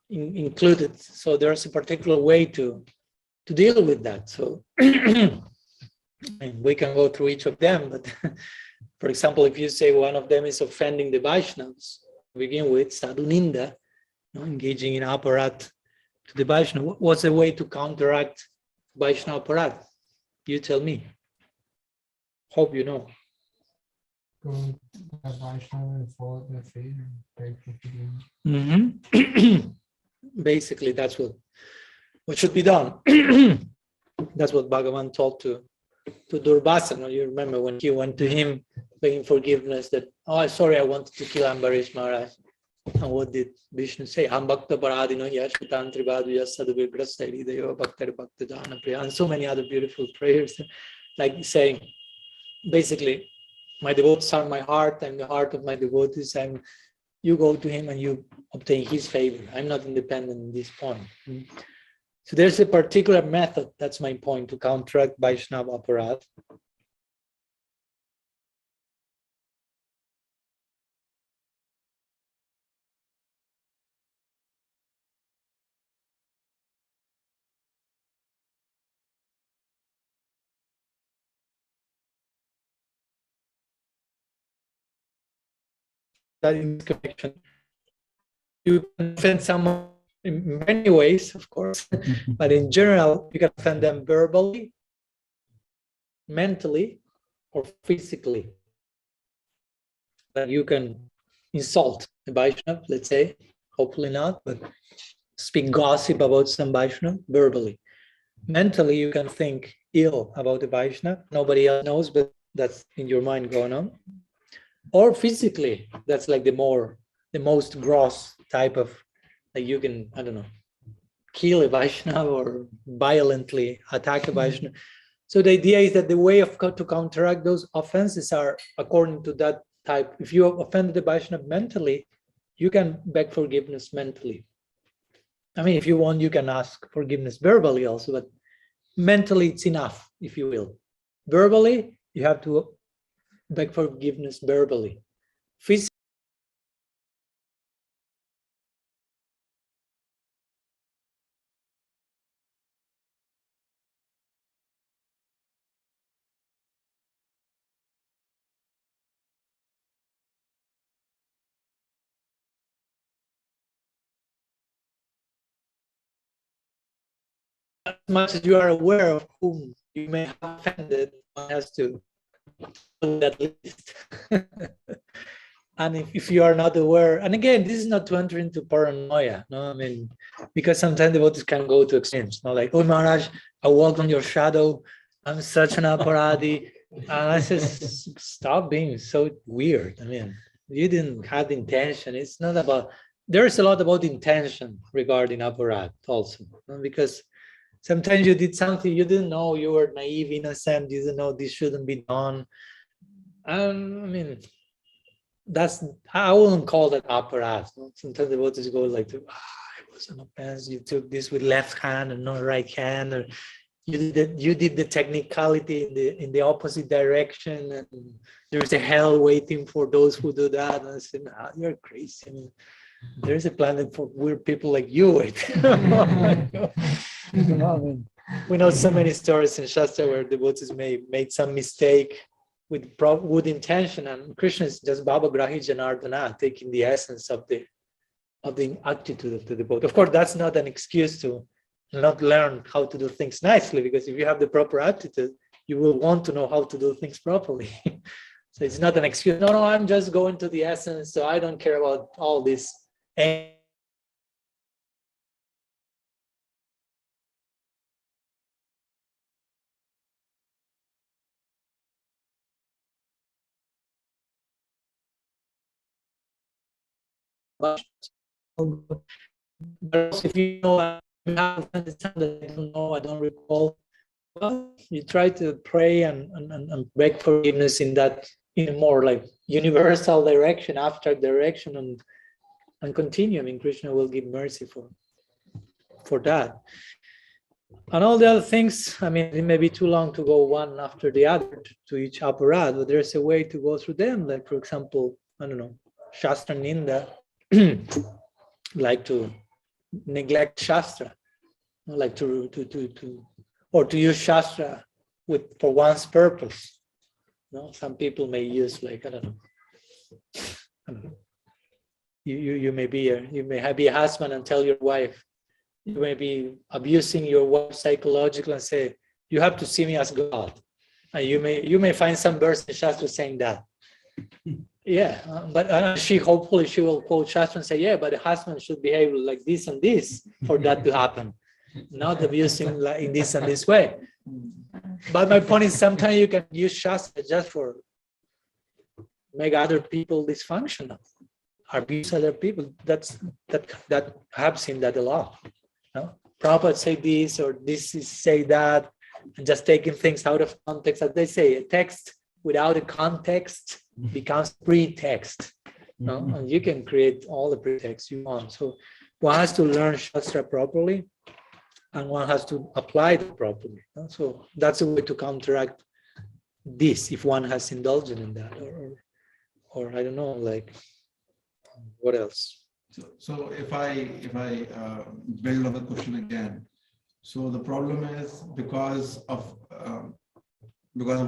included. So there's a particular way to deal with that. So and we can go through each of them, but for example, if you say one of them is offending the Vaishnavas, to begin with, sadhu ninda, engaging in aparadha to the Vaishnava, what's the way to counteract Vaishnava aparadha? You tell me. Hope you know. Go to the Vaishnava and follow their faith and beg for forgiveness. Basically, that's what should be done. That's what Bhagavan told to Durvasana. You remember when he went to him begging forgiveness that, oh, sorry, I wanted to kill Ambarish Maharaj. And what did Vishnu say? Ham bhakta paradino yashkatantri bhadu yasadu vigrasta hridayo bhaktari bhakta jana priya. And so many other beautiful prayers, like saying, basically, my devotees are my heart, I'm the heart of my devotees, and you go to him and you obtain his favor. I'm not independent in this point. So there's a particular method, that's my point, to counteract Vaishnava aparadha. That in this connection, you can offend someone in many ways, of course, but in general, you can offend them verbally, mentally, or physically. Like you can insult a Vaishnava, let's say, hopefully not, but speak gossip about some Vaishnava verbally. Mentally, you can think ill about the Vaishnava. Nobody else knows, but that's in your mind going on. Or physically, that's like the most gross type of, like you can, I don't know, kill a Vaishnava or violently attack a Vaishnava. So the idea is that the way to counteract those offenses are according to that type. If you offended the Vaishnava mentally, you can beg forgiveness mentally. I mean, if you want, you can ask forgiveness verbally also, but mentally it's enough, if you will. Verbally, you have to beg forgiveness verbally. Physically, as much as you are aware of whom you may have offended, one has to do that list. And if you are not aware, and again, this is not to enter into paranoia, no, I mean, because sometimes devotees can go to extremes, no, like, oh Maharaj, I walked on your shadow, I'm such an aparadi, and I says, stop being so weird. I mean, you didn't have the intention. It's not about, there's a lot about intention regarding aparadha also, no? Because Sometimes you did something you didn't know, you were naive, innocent, you didn't know this shouldn't be done. I mean, I wouldn't call that aparadha. Sometimes the devotees go like, it was an offense. You took this with left hand and not right hand, or you did the technicality in the opposite direction, and there's a hell waiting for those who do that. And I said, nah, you're crazy. I mean, there's a planet for weird people like you. We know so many stories in Shastra where devotees made some mistake with intention, and Krishna is just Baba Grahi Janardana, taking the essence of the attitude of the devotee. Of course, that's not an excuse to not learn how to do things nicely, because if you have the proper attitude, you will want to know how to do things properly. So it's not an excuse. No, I'm just going to the essence, so I don't care about all this. But if you know, I don't know, I don't recall, well, you try to pray and beg forgiveness in a more like universal direction, abstract direction, and continue. I mean, Krishna will give mercy for that. And all the other things, I mean, it may be too long to go one after the other to each aparadha, but there's a way to go through them. Like, for example, I don't know, Shastra Ninda, like to neglect Shastra, like to use Shastra for one's purpose. Some people may use, like, I don't know. You may be a husband and tell your wife, you may be abusing your wife psychologically and say, you have to see me as God. And you may find some verse in Shastra saying that. Yeah, but hopefully she will quote Shastra and say, yeah, but the husband should behave like this and this for that to happen, not abusing like in this and this way. But my point is, sometimes you can use Shastra just for make other people dysfunctional, abuse other people. That I've seen that a lot. Prabhupada say this, or this is say that, and just taking things out of context. As they say, a text without a context becomes pretext. And you can create all the pretexts you want. So one has to learn Shastra properly, and one has to apply it properly. So that's a way to counteract this, if one has indulged in that, or I don't know, like, what else? So if I build on the question again, so the problem is because of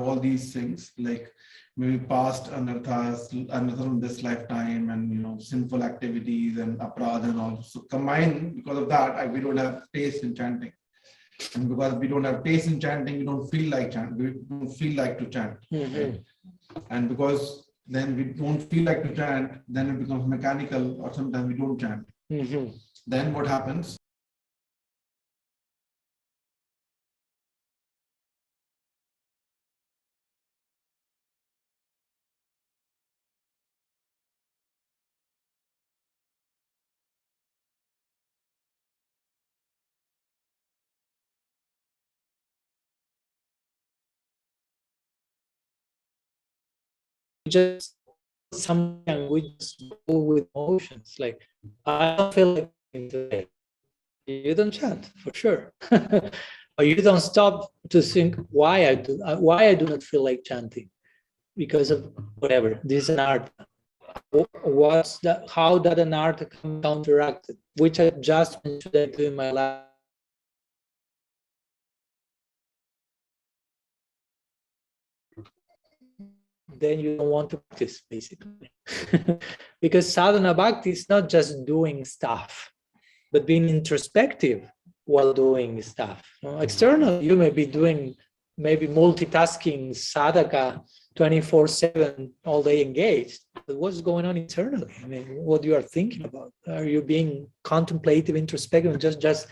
all these things, like maybe past anarthas in this lifetime, and sinful activities and aparadha and all. So combined, because of that, we don't have taste in chanting, and because we don't have taste in chanting, we don't feel like chant. We don't feel like to chant, right? And because then we don't feel like to chant, then it becomes mechanical, or sometimes we don't chant. Then what happens? Just something we just go with emotions. Like, I don't feel like today. You don't chant for sure, or you don't stop to think why I do not feel like chanting, because of whatever. This is an art. What's that? How that an art can counteract it? Which adjustment should I do in my life? Then you don't want to practice, basically. Because sadhana bhakti is not just doing stuff, but being introspective while doing stuff. External, you may be doing maybe multitasking sadhaka 24/7, all day engaged. But what's going on internally? I mean, what you are thinking about? Are you being contemplative, introspective, and just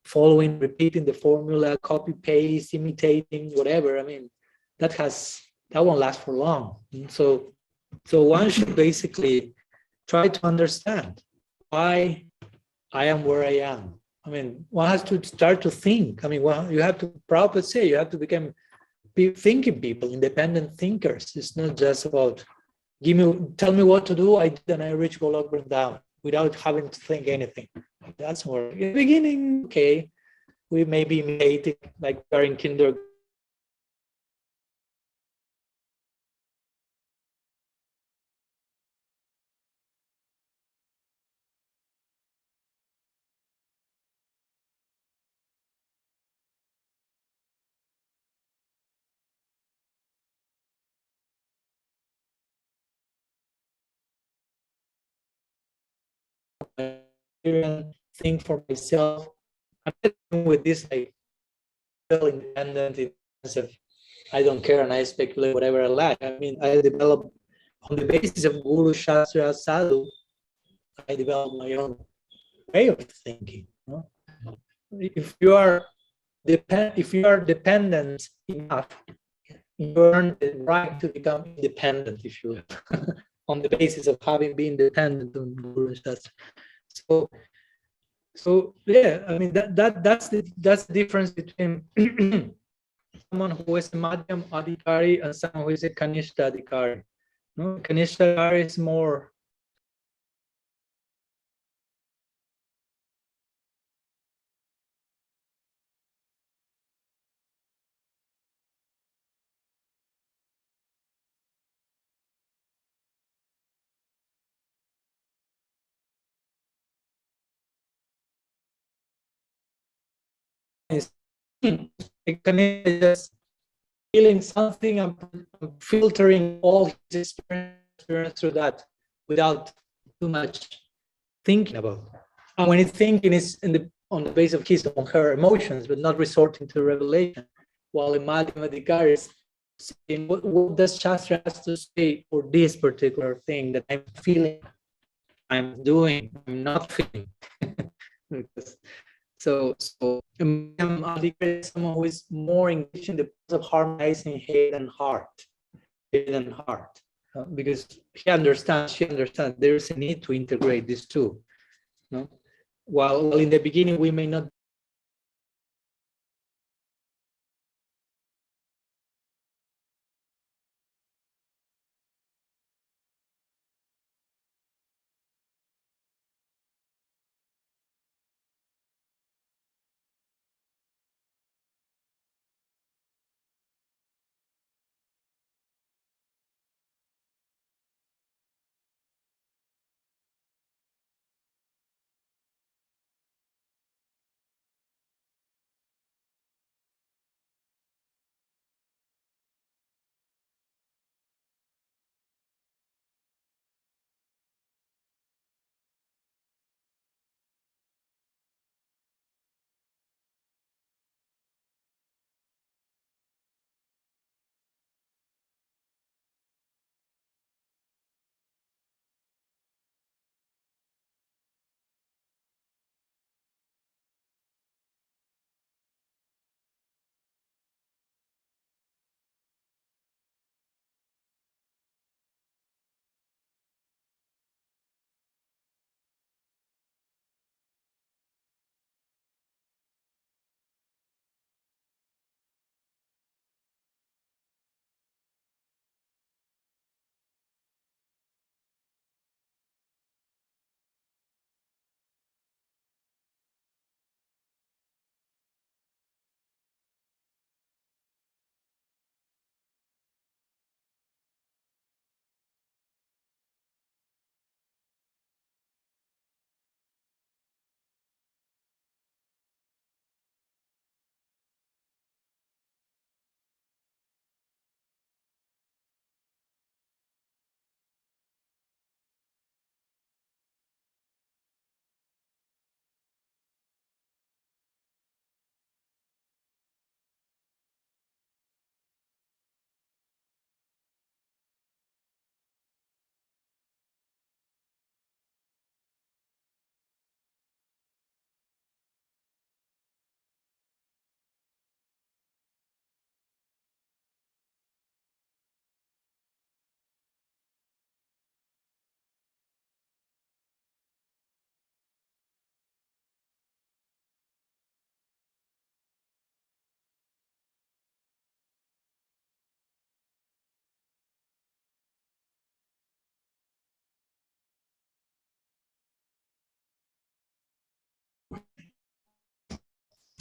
following, repeating the formula, copy paste, imitating, whatever? I mean, that won't last for long. So one should basically try to understand why I am where I am. I mean, one has to start to think. I mean, well, you have to, Prabhupada say, you have to become thinking people, independent thinkers. It's not just about tell me what to do, I did, and I reach Golok Vrindavan without having to think anything. That's more. In the beginning, okay, we may be imitating, like we are in kindergarten. Think for myself. I'm with this, I feel independent in the sense of I don't care and I speculate whatever I like. I mean, I develop on the basis of Guru Shastra Sadhu, I develop my own way of thinking. You know? If you are dependent enough, you earn the right to become independent, if you will, on the basis of having been dependent on Guru Shastra. So yeah, I mean that's the difference between someone who is a Madhyam Adhikari and someone who is a Kanishta Adhikari. No, Kanishta Adhikari is more Kanishta just feeling something and filtering all his experience through that without too much thinking about it. And when he's thinking, it's on the basis of his or her emotions, but not resorting to revelation. While in Madhyam Adhikari is saying, what does Shastra has to say for this particular thing that I'm feeling, I'm doing, I'm not feeling. So Madhyam Adhikari is someone who is more engaged in the process of harmonizing head and heart. Because she understands there's a need to integrate these two. No? While in the beginning we may not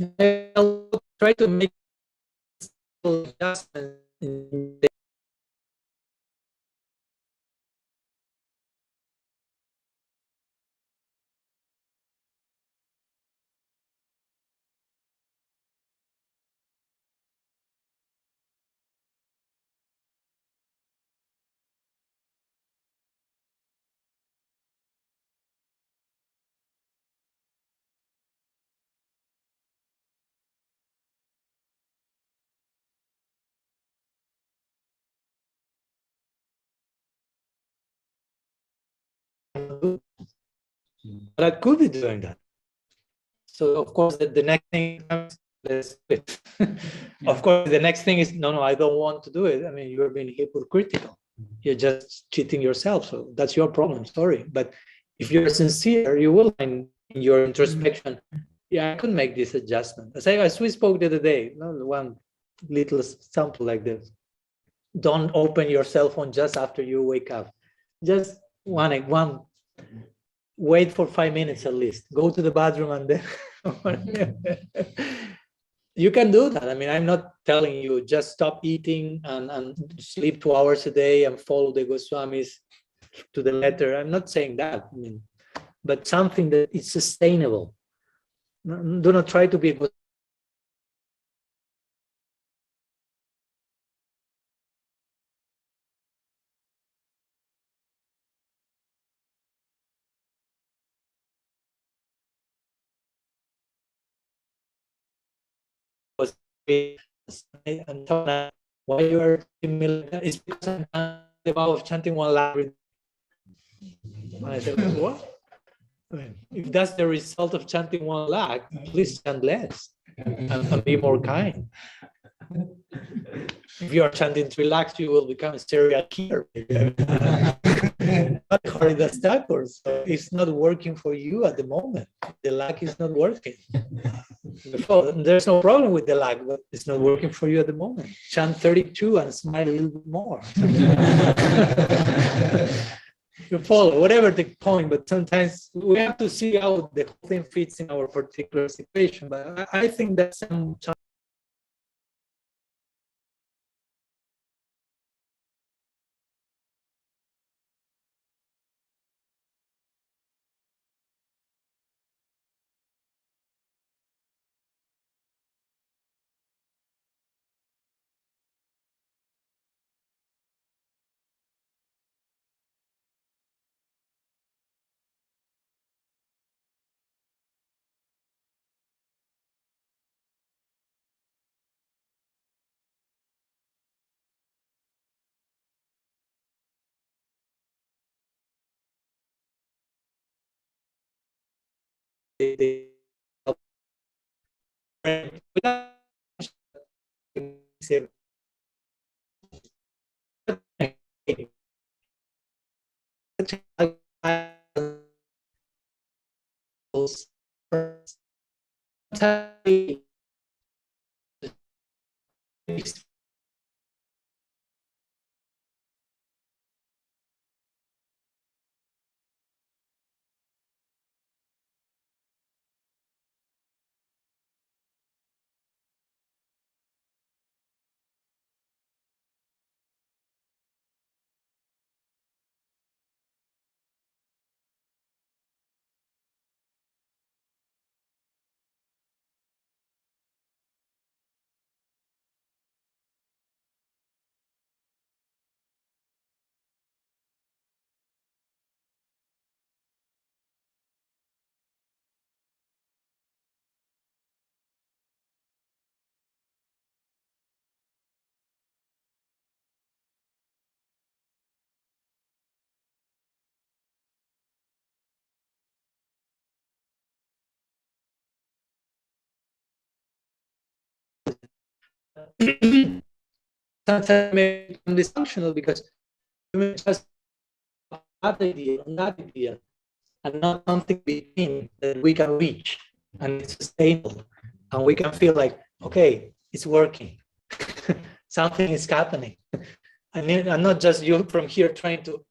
I'll try to make adjustments in the but I could be doing that. So of course, the next thing comes, let's do it. Of course, the next thing is, no, I don't want to do it. I mean, you're being hypocritical. You're just cheating yourself. So that's your problem, sorry. But if you're sincere, you will find in your introspection, yeah, I could make this adjustment. As we spoke the other day, one little sample like this. Don't open your cell phone just after you wake up. Just one. Wait for 5 minutes at least. Go to the bathroom and then you can do that. I mean, I'm not telling you just stop eating and sleep 2 hours a day and follow the Goswamis to the letter. I'm not saying that. I mean, but something that is sustainable. Do not try to be a and why you are similar? It's because I'm the vow of chanting 1 lakh. And I said, what? I mean, if that's the result of chanting 1 lakh, please chant less and be more kind. If you are chanting 3 lakhs, you will become a serial killer. Not Haridas Thakur. So it's not working for you at the moment. The lakh is not working. There's no problem with the lakh, but it's not working for you at the moment. Chant 32 and smile a little bit more. You follow, whatever the point, but sometimes we have to see how the whole thing fits in our particular situation. But I think that sometimes they sometimes may become dysfunctional because you may just have that idea, and not something between that we can reach and it's sustainable, and we can feel like, okay, it's working. Something is happening. And not just you from here trying to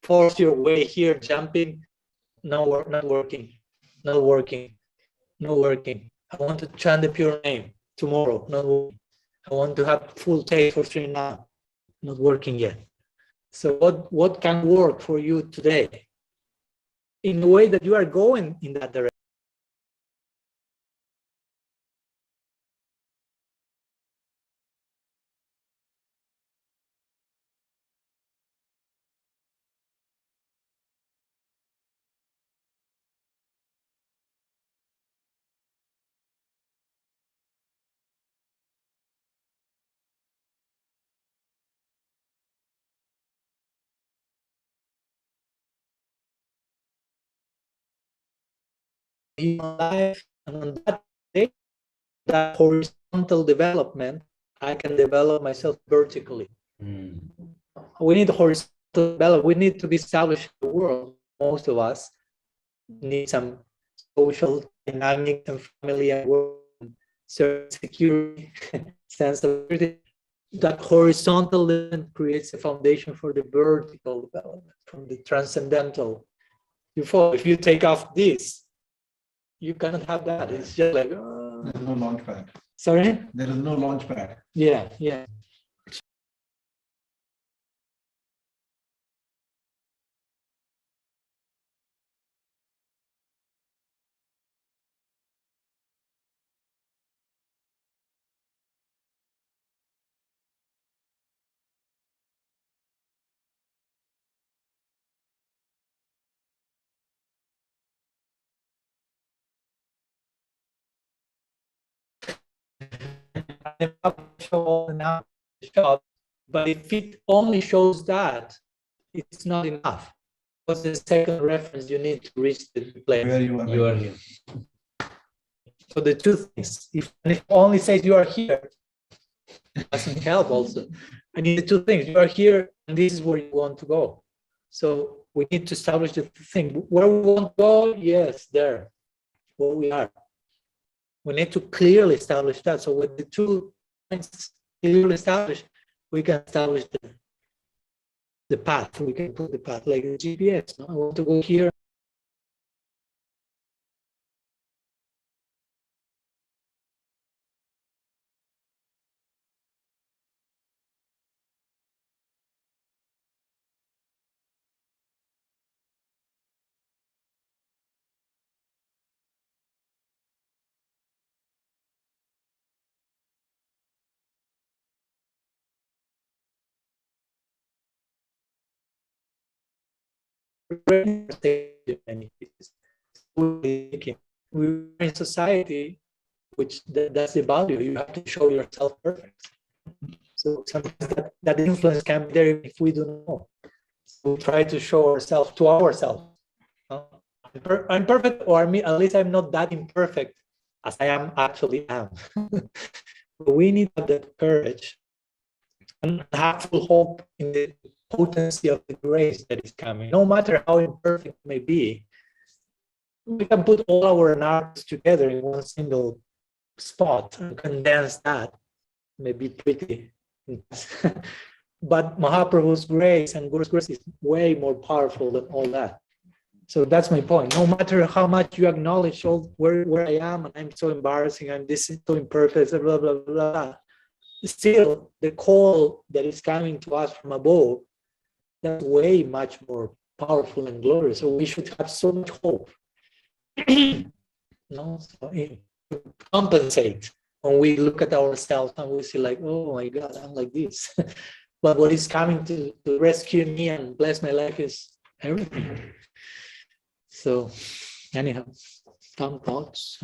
force your way here, jumping. No, not working, not working, not working. I want to chant the pure name tomorrow, not working. I want to have full taste for Sri now, not working yet. So what can work for you today in a way that you are going in that direction? Human life, and on that day, that horizontal development, I can develop myself vertically. We need horizontal development. We need to be established in the world. Most of us need some social dynamics and family and work, certain security, sense of security. That horizontal development creates a foundation for the vertical development, from the transcendental. If you take off this, you cannot have that. It's just like There's no launch pad. Sorry? There is no launch pad. Yeah, yeah. But if it only shows that, it's not enough. What's the second reference you need to reach the place? Where you are. You are here. So the two things, if it only says you are here, it doesn't help also. I need the two things, you are here and this is where you want to go. So we need to establish the thing. Where we want to go, yes, there, where we are. We need to clearly establish that. So with the 2 points clearly established, we can establish the path. We can put the path like the GPS. No? I want to go here. We're in society, which that's the value. You have to show yourself perfect. So sometimes that influence can be there if we don't know. So we try to show ourselves to ourselves. I'm perfect, or at least I'm not that imperfect as I actually am. We need that courage and have full hope in the potency of the grace that is coming. No matter how imperfect it may be, we can put all our narratives together in one single spot and condense that. Maybe pretty. But Mahaprabhu's grace and Guru's grace is way more powerful than all that. So that's my point. No matter how much you acknowledge all where I am, and I'm so embarrassing, I'm this is so imperfect, blah, blah, blah. Still, the call that is coming to us from above, that's way much more powerful and glorious. So we should have so much hope. No, so compensate when we look at ourselves and we see like, oh my God, I'm like this. But what is coming to rescue me and bless my life is everything. So anyhow, some thoughts.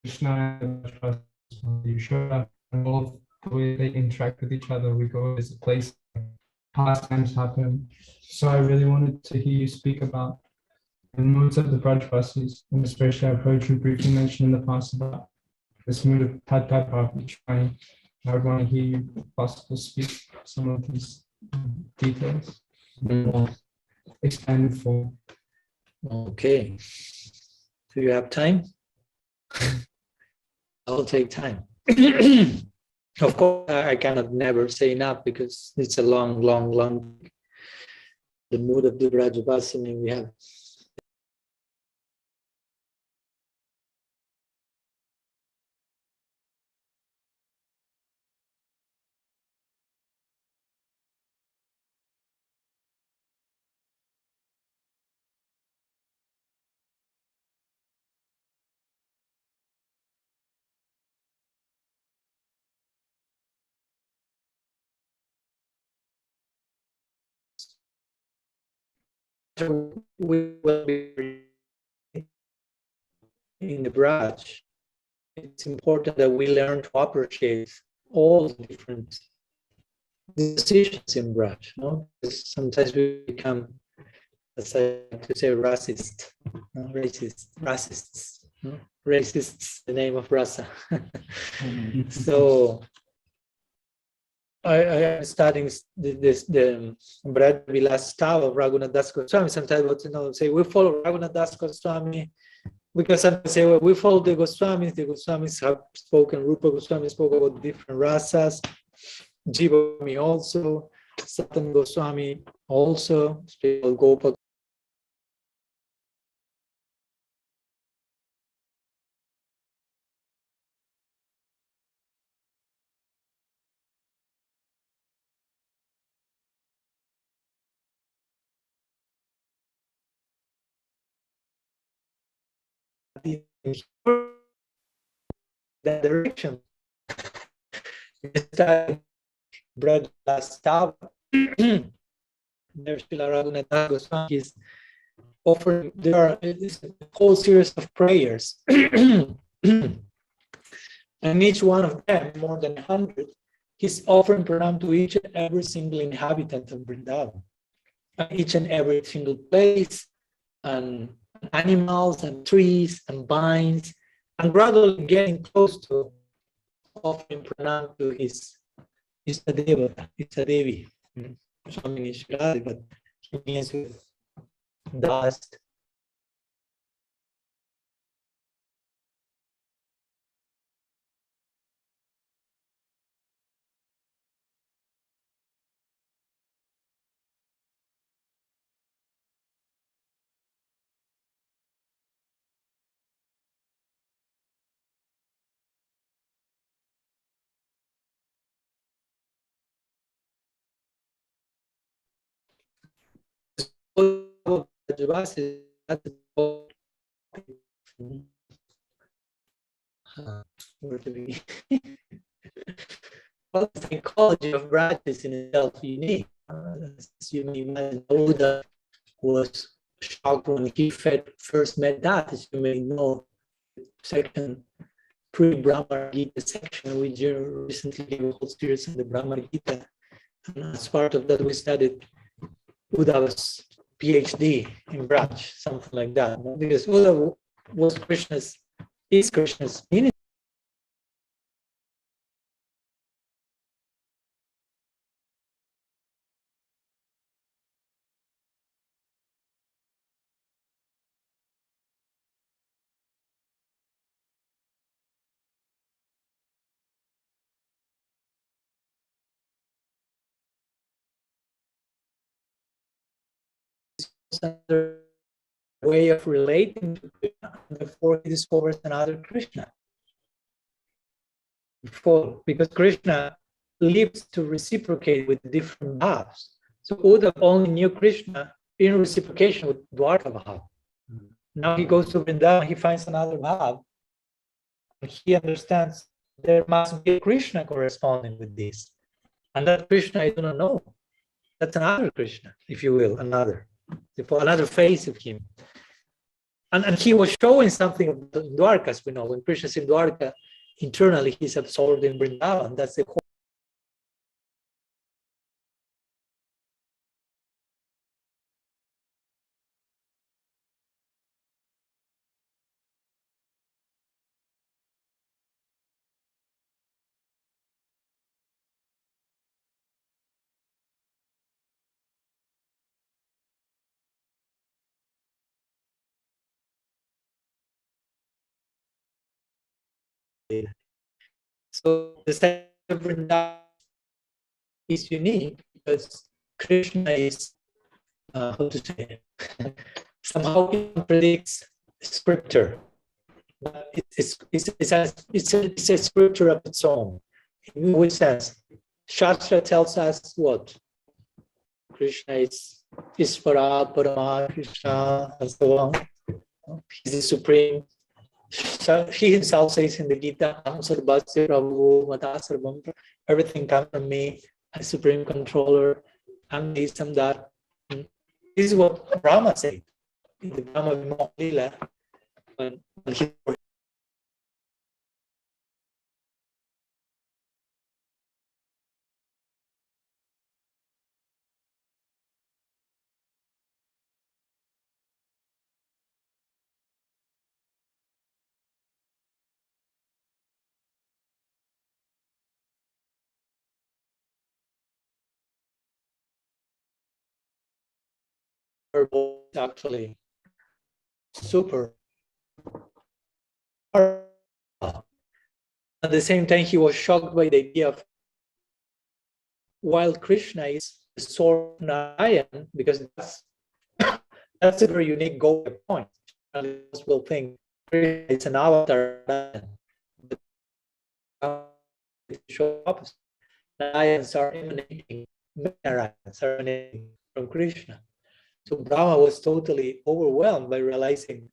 Krishna and Yashoda and all the way they interact with each other. We go as a place where pastimes happen. So I really wanted to hear you speak about the moods of the Vraja-vasis, and especially I've heard you briefly mention in the past about this mood of Tad-Tad trying. I would want to hear you, if possible, speak some of these details. expanded form. Okay. Do you have time? I'll take time. Of course, I cannot never say enough because it's a long. The mood of the Vraja-bhava, we have. We will be in the Braj. It's important that we learn to appreciate all the different decisions in Braj. No? Because sometimes we become, as I like to say, racists. No? Racists, the name of rasa. So I am studying the Braj Vilas Tava of Raghunath Das Goswami. Sometimes say we follow Raghunath Das Goswami because sometimes say, well, we follow the Goswamis. The Goswamis have spoken. Rupa Goswami spoke about different rasas. Jiva Goswami also. Satan Goswami also. Gopa. That direction. Braj Stava. Raghunath Goswami is offering. There are a whole series of prayers, and each one of them, more than 100, he's offering pranam to each and every single inhabitant of Vrindavan, each and every single place, and animals and trees and vines, and gradually getting close to offering pranam to his Istadevi. Swami Nishiradi, but he means with dust. Where to begin? Well, the psychology of Braj is in itself unique. As you may imagine, Buddha was shocked when he first met that, as you may know, section pre-Brahma Gita section. We recently gave a whole series on the Brahma Gita, and as part of that, we studied Buddha's PhD in Braj, something like that. Because Buddha was is Krishna's minister. Another way of relating to Krishna, therefore he discovers another Krishna. Because Krishna lives to reciprocate with different bhavs. So Uddhav only knew Krishna in reciprocation with Dwarka bhav. Now he goes to Vrindavan, he finds another bhav, and he understands there must be a Krishna corresponding with this. And that Krishna I do not know. That's another Krishna, if you will, another face of him. And he was showing something of Dwarka, as we know. When Krishna is in Dwarka, internally he's absorbed in Vrindavan. That's the whole So the site of Vrindavan is unique because Krishna is, how to say, somehow contradicts scripture. But it's a scripture of its own. In which sense? Shastra tells us what? Krishna is Ishvara, Parama, Krishna, and so on. He's the supreme. So he himself says in the Gita, Sarvasya Prabhu, Mata Sarvam, everything comes from me, a supreme controller, I'm this, I'm that. This is what Brahma said in the Brahma Vimoha Lila, when he actually super. At the same time, he was shocked by the idea of while Krishna is the source of Narayan, because that's a very unique goal point. Most will think Krishna is an avatar, but show opposite. Narayans are emanating, Narayans are emanating from Krishna. So Brahma was totally overwhelmed by realizing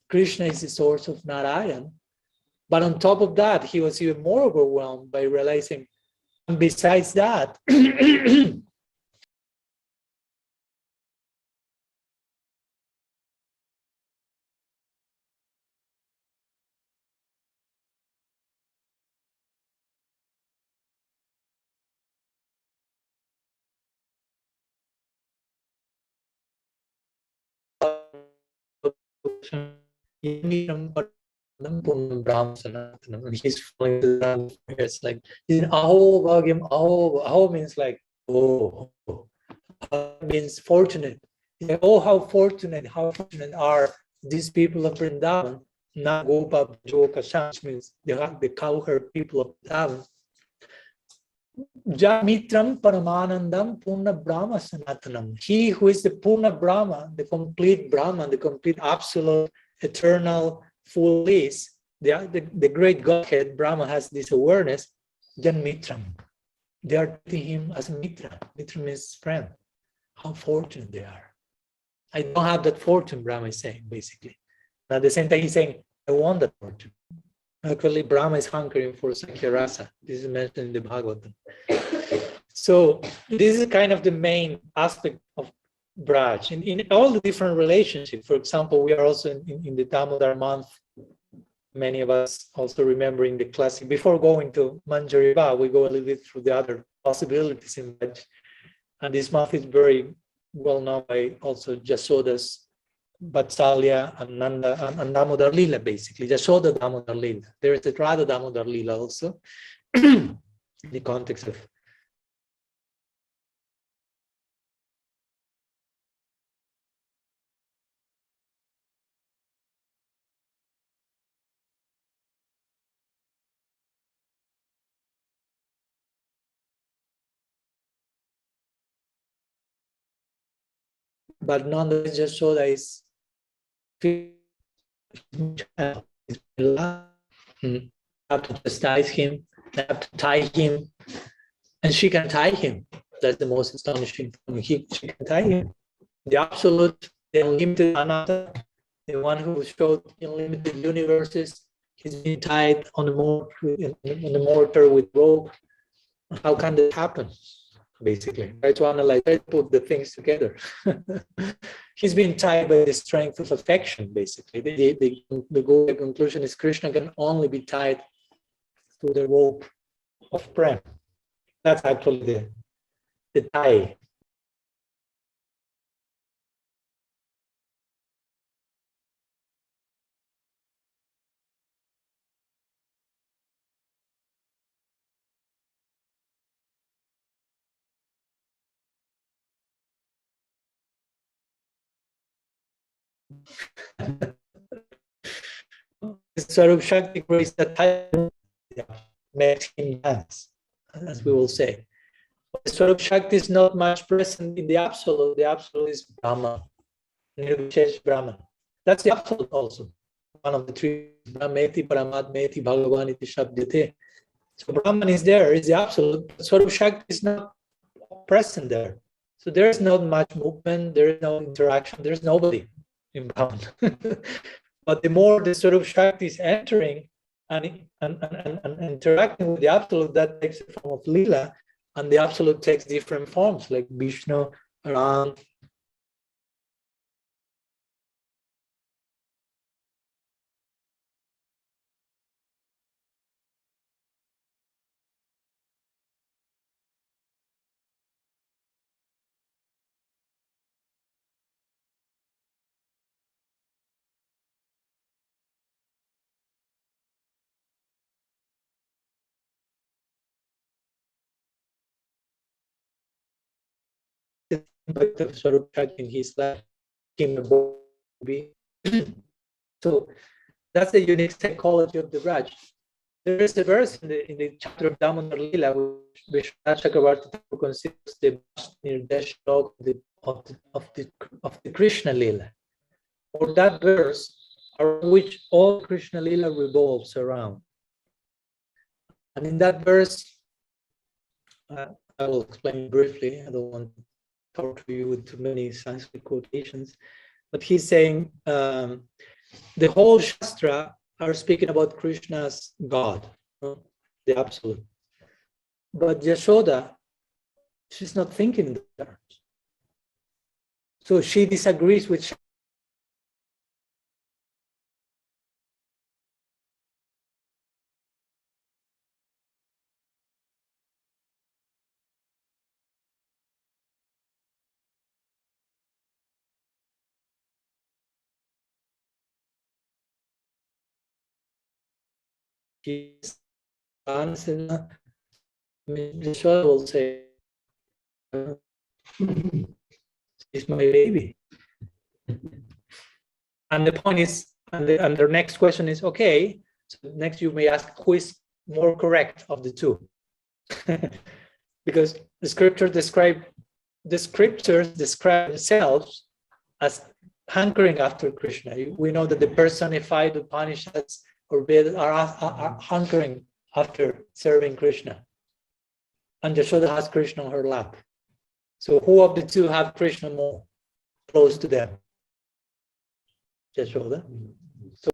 Krishna is the source of Narayan. But on top of that, he was even more overwhelmed by realizing, and besides that, he's falling to the it's like aho bhagyam, aho means like oh, means fortunate. Yeah, oh, how fortunate are these people of Vrindavan, not Gopa Joka Shams, means the cowherd people of Vrindavan. Jamitram Paramanandam Purna Brahma Sanatanam. He who is the Purna Brahma, the complete Brahman, the complete absolute, eternal, full bliss, the great Godhead, Brahma has this awareness, Janmitram. They are treating him as a Mitra. Mitra means friend. How fortunate they are. I don't have that fortune, Brahma is saying, basically. And at the same time, he's saying, I want that fortune. Actually, Brahma is hankering for Sankhya Rasa. This is mentioned in the Bhagavatam. So this is kind of the main aspect of Braj. In all the different relationships, for example, we are also in the Damodar month. Many of us also remembering the classic. Before going to Mañjari-bhava, we go a little bit through the other possibilities in Braj. And this month is very well known by also Jasoda's Vatsalya and Nanda and Damodar Lila, basically. Jashoda Damodar Lila. There is a Radha Damodar Lila also in the context of but nonetheless Jashoda is have to chastise him, have to tie him, and she can tie him. That's the most astonishing thing. She can tie him. The absolute, the unlimited anatta, the one who showed unlimited universes, he's been tied on the mortar with rope. How can that happen? Basically, try to analyze, try to put the things together. He's been tied by the strength of affection, basically. The goal, the conclusion is Krishna can only be tied to the rope of prem. That's actually the tie. Swarup Shakti creates that tie makes him dance, as we will say. The Swarup Shakti is not much present in the Absolute. The Absolute is Brahma, Nirvishesh Brahman. That's the Absolute also. One of the three, Brahmeti, Paramatmeti, Bhagavan iti Shabdate. So Brahman is there, is the Absolute. Swarup Shakti is not present there. So there is not much movement, there is no interaction, there's nobody in Brahman. But the more the Swarup Shakti is entering and interacting with the Absolute, that takes the form of Leela, and the Absolute takes different forms like Vishnu, Ram. But the Swarup Shakti in his life came a baby. So that's the unique psychology of the Vraj. There is a verse in the chapter of Damodar Leela which Chakravarti considers the Nirdesh of the Krishna Leela, or that verse around which all Krishna Leela revolves around. And in that verse, I will explain briefly. I don't want to talk to you with too many Sanskrit quotations, but he's saying the whole Shastra are speaking about Krishna's God, the Absolute. But Yashoda, she's not thinking in those terms. So she disagrees with his sons, and Yashoda will say, "It's my baby." And the point is, and the next question is, okay, so next you may ask, who is more correct of the two? Because the scriptures describe themselves as hankering after Krishna. We know that the personified Upanishads or Vedas are hankering after serving Krishna. And Yashoda has Krishna on her lap. So who of the two have Krishna more close to them? Yashoda. So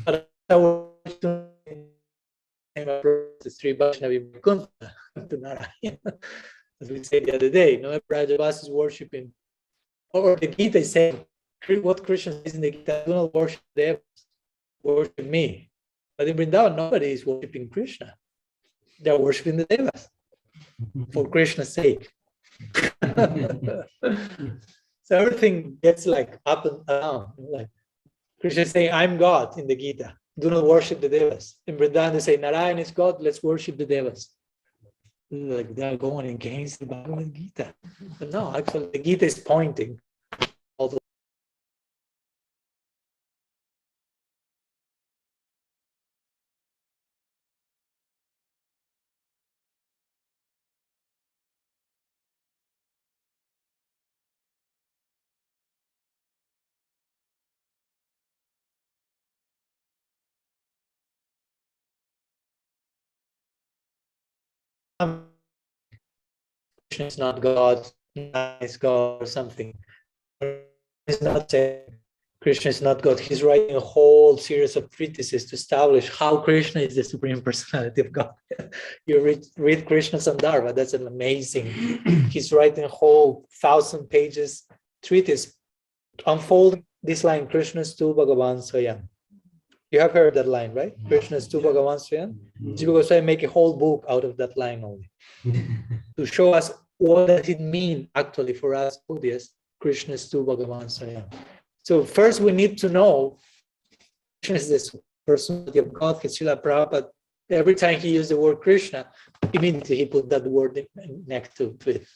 but the three Vaishnavi Vaikuntha to Narayana, as we said the other day. Vraja-bhava is worshiping, or the Gita is saying, what Krishna says in the Gita, do not worship them, worship me. But in Vrindavan, nobody is worshiping Krishna. They are worshiping the Devas for Krishna's sake. So everything gets like up and down. Like Krishna is saying, I'm God in the Gita. Do not worship the Devas. In Vrindavan, they say, Narayan is God, let's worship the Devas. Like they're going against the Bhagavad Gita. But no, actually, the Gita is pointing. Although Krishna is not God, Narayan is God or something. He's not saying Krishna is not God. He's writing a whole series of treatises to establish how Krishna is the Supreme Personality of God. You read Krishna Sandarbha, that's an amazing. He's writing a whole 1,000 pages treatise unfolding this line, Krishnastu Bhagavan Swayam. You have heard that line, right? Krishnastu Bhagavan Swayam. Jiva Goswami make a whole book out of that line only to show us what does it mean actually for us Buddhists, Krishnastu Bhagavan Swayam. So first we need to know Krishna is this personality of God. Srila Prabhupada, every time he used the word Krishna, immediately he put that word next to it,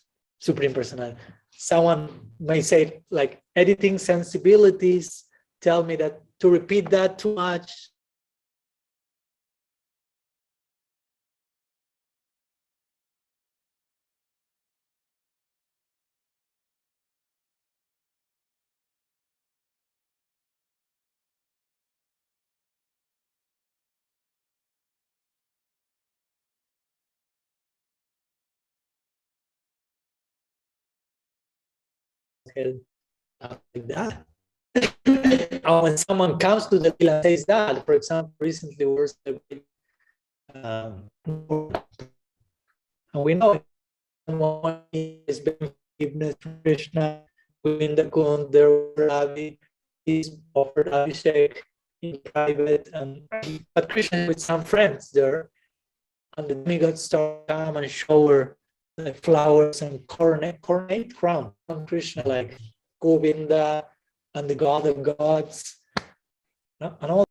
Supreme Personality. Someone may say, like, editing sensibilities tell me that to repeat that too much. Like that. When someone comes to the Lila and says that, for example, recently we were celebrating, and we know someone has been forgiveness from Krishna, in the Kund, there were Ravi, he's offered Abhishek in private, but Krishna with some friends there, and the demigods start to come and shower the flowers and coronate crown on Krishna, like Govinda and the God of gods, and all.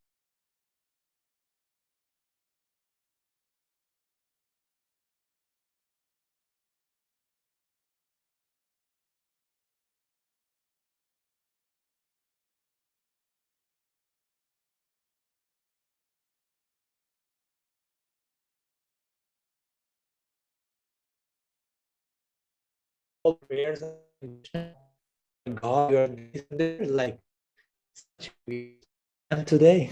Prayers God, you're like and today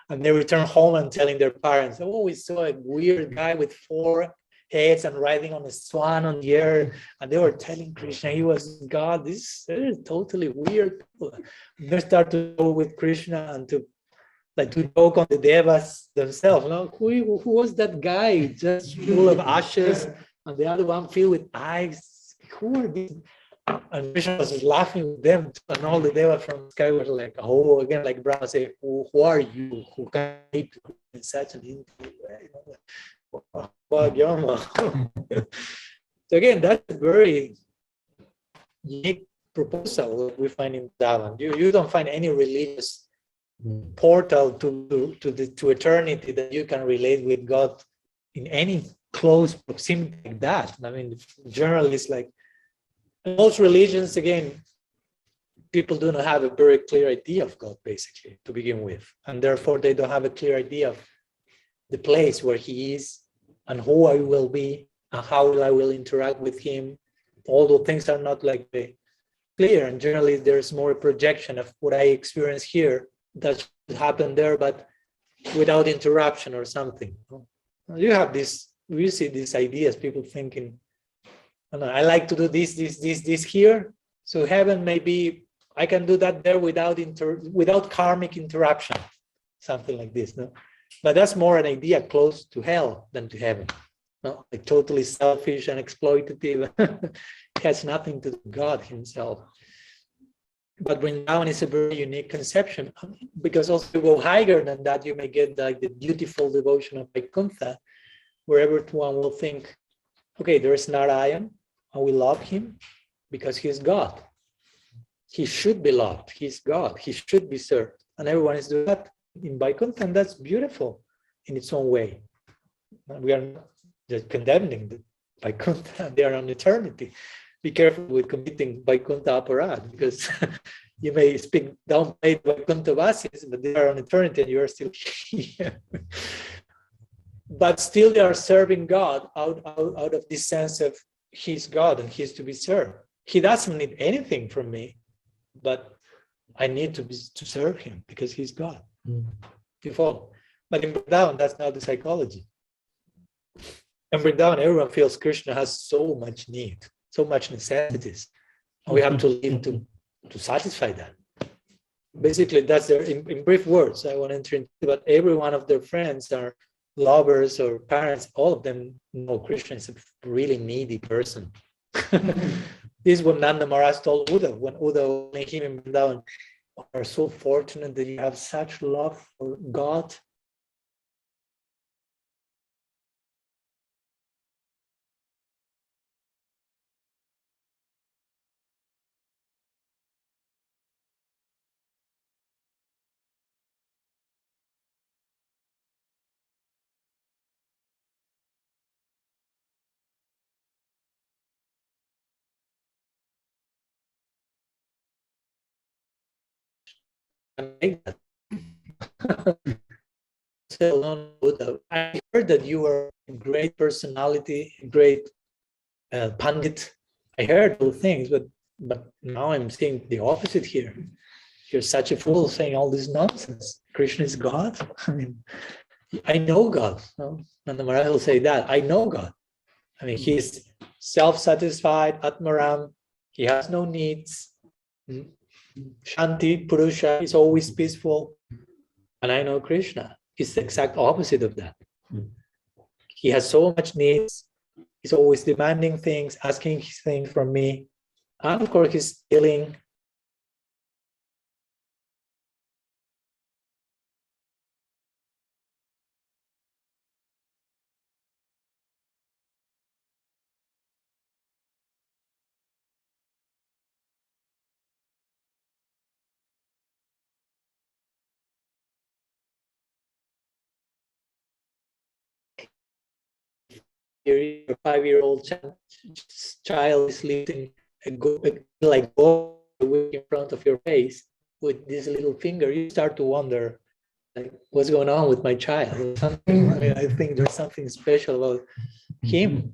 and they return home and telling their parents, oh, we saw a weird guy with 4 heads and riding on a swan on the air, and they were telling Krishna he was God. This is totally weird. They start to go with Krishna and to joke on the devas themselves. No? Who was that guy just full of ashes and the other one filled with eyes? Who are these? And Krishna was laughing with them, and all the devas from the sky were like, oh, again, like Brahma say, who are you? Who can eat in such an intimate way? So again, that's a very unique proposal that we find in Dhavan. You don't find any religious portal to eternity that you can relate with God in any close proximity like that. I mean, generally it's like most religions, again, people do not have a very clear idea of God, basically, to begin with. And therefore, they don't have a clear idea of the place where he is and who I will be and how I will interact with him. All those things are not like clear. And generally, there's more a projection of what I experience here that should happen there, but without interruption or something. You have this, we see these ideas, people thinking, I like to do this here. So heaven, maybe I can do that there without karmic interruption, something like this. No, but that's more an idea close to hell than to heaven. No, like totally selfish and exploitative. It has nothing to do with God himself. But Vrindavan is a very unique conception, because also to go higher than that, you may get like the beautiful devotion of Vaikuntha, where everyone will think, okay, there is Narayan, and we love him because he's God. He should be loved. He's God. He should be served. And everyone is doing that in Vaikuntha, and that's beautiful in its own way. We are not just condemning the Vaikuntha, they are on eternity. Be careful with committing Vaikuntha Aparadha, because you may speak downplayed Vaikuntha Vasis, but they are on eternity and you are still here. But still they are serving God out of this sense of he's God and he's to be served. He doesn't need anything from me, but I need to serve him because he's God. You follow? But in Vrindavan, that's not the psychology. In Vrindavan, everyone feels Krishna has so much need, so much necessities, and we have to live to satisfy that. Basically, that's their, in brief words, I want to enter into, but every one of their friends are lovers or parents, all of them know Krishna is a really needy person. This is what Nanda Maharaj told Uddhav when Uddhav met him in Vrindavan. You are so fortunate that you have such love for God. Make that. I heard that you are a great personality, a great pandit. I heard all things, but now I'm seeing the opposite here. You're such a fool saying all this nonsense. Krishna is God. I mean, I know God. No? Nanda Maharaj will say that. I know God. I mean, he's self-satisfied, Atmaram. He has no needs. Shanti, Purusha, is always peaceful. And I know Krishna. He's the exact opposite of that. He has so much needs. He's always demanding things, asking things from me. And of course, he's stealing. Your 5-year-old child is lifting like in front of your face with this little finger. You start to wonder, like, what's going on with my child? I think there's something special about him.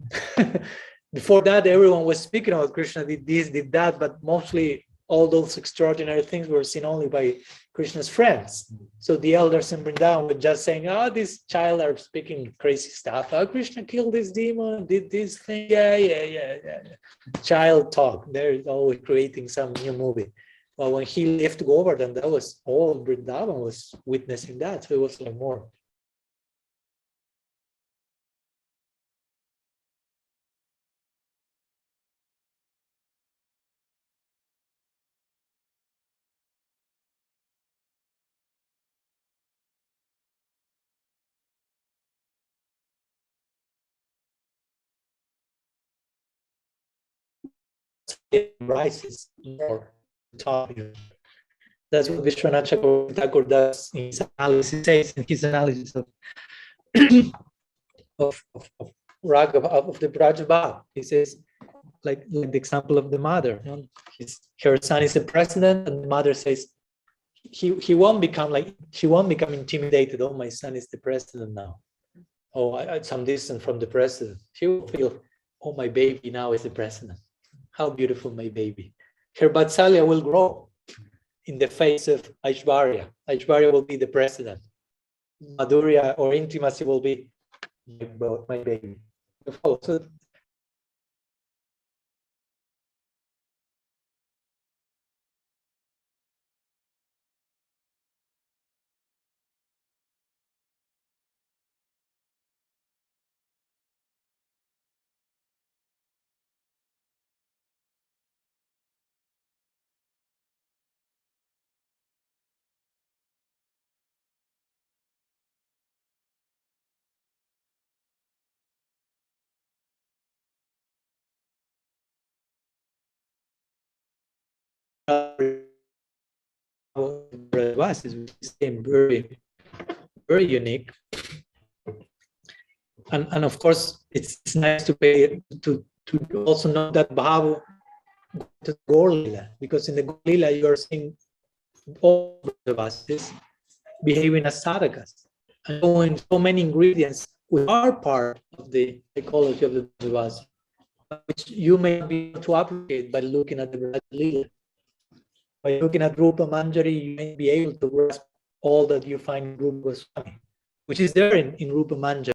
Before that, everyone was speaking about Krishna did this, did that, but mostly all those extraordinary things were seen only by Krishna's friends. So the elders in Vrindavan were just saying, oh, this child are speaking crazy stuff. Oh, Krishna killed this demon, did this thing. Yeah. Child talk. They're always creating some new movie. But when he left Govardhan, that was all Vrindavan was witnessing that. So it was like more. It rises more top. That's what Vishwanath Thakur does in his analysis, says in his analysis of the Vraja-bhava. He says, like the example of the mother. You know, her son is the president, and the mother says, he won't become intimidated. Oh, my son is the president now. Oh, I'm some distance from the president. She will feel, oh, my baby now is the president. How beautiful my baby. Her Vatsalya will grow in the face of Aishwarya. Aishwarya will be the president. Madhurya or intimacy will be my baby. So, is very, very unique. And of course, it's nice to pay to also know that Bhava to Gaur-lila, because in the Gaur-lila you are seeing all the Vasis behaving as sadhakas and showing so many ingredients which are part of the psychology of the Vasi, which you may be able to appreciate by looking at the Vraja-lila. By looking at Rupa Manjari, you may be able to grasp all that you find in Rupa Goswami, which is there in Rupa Manjari.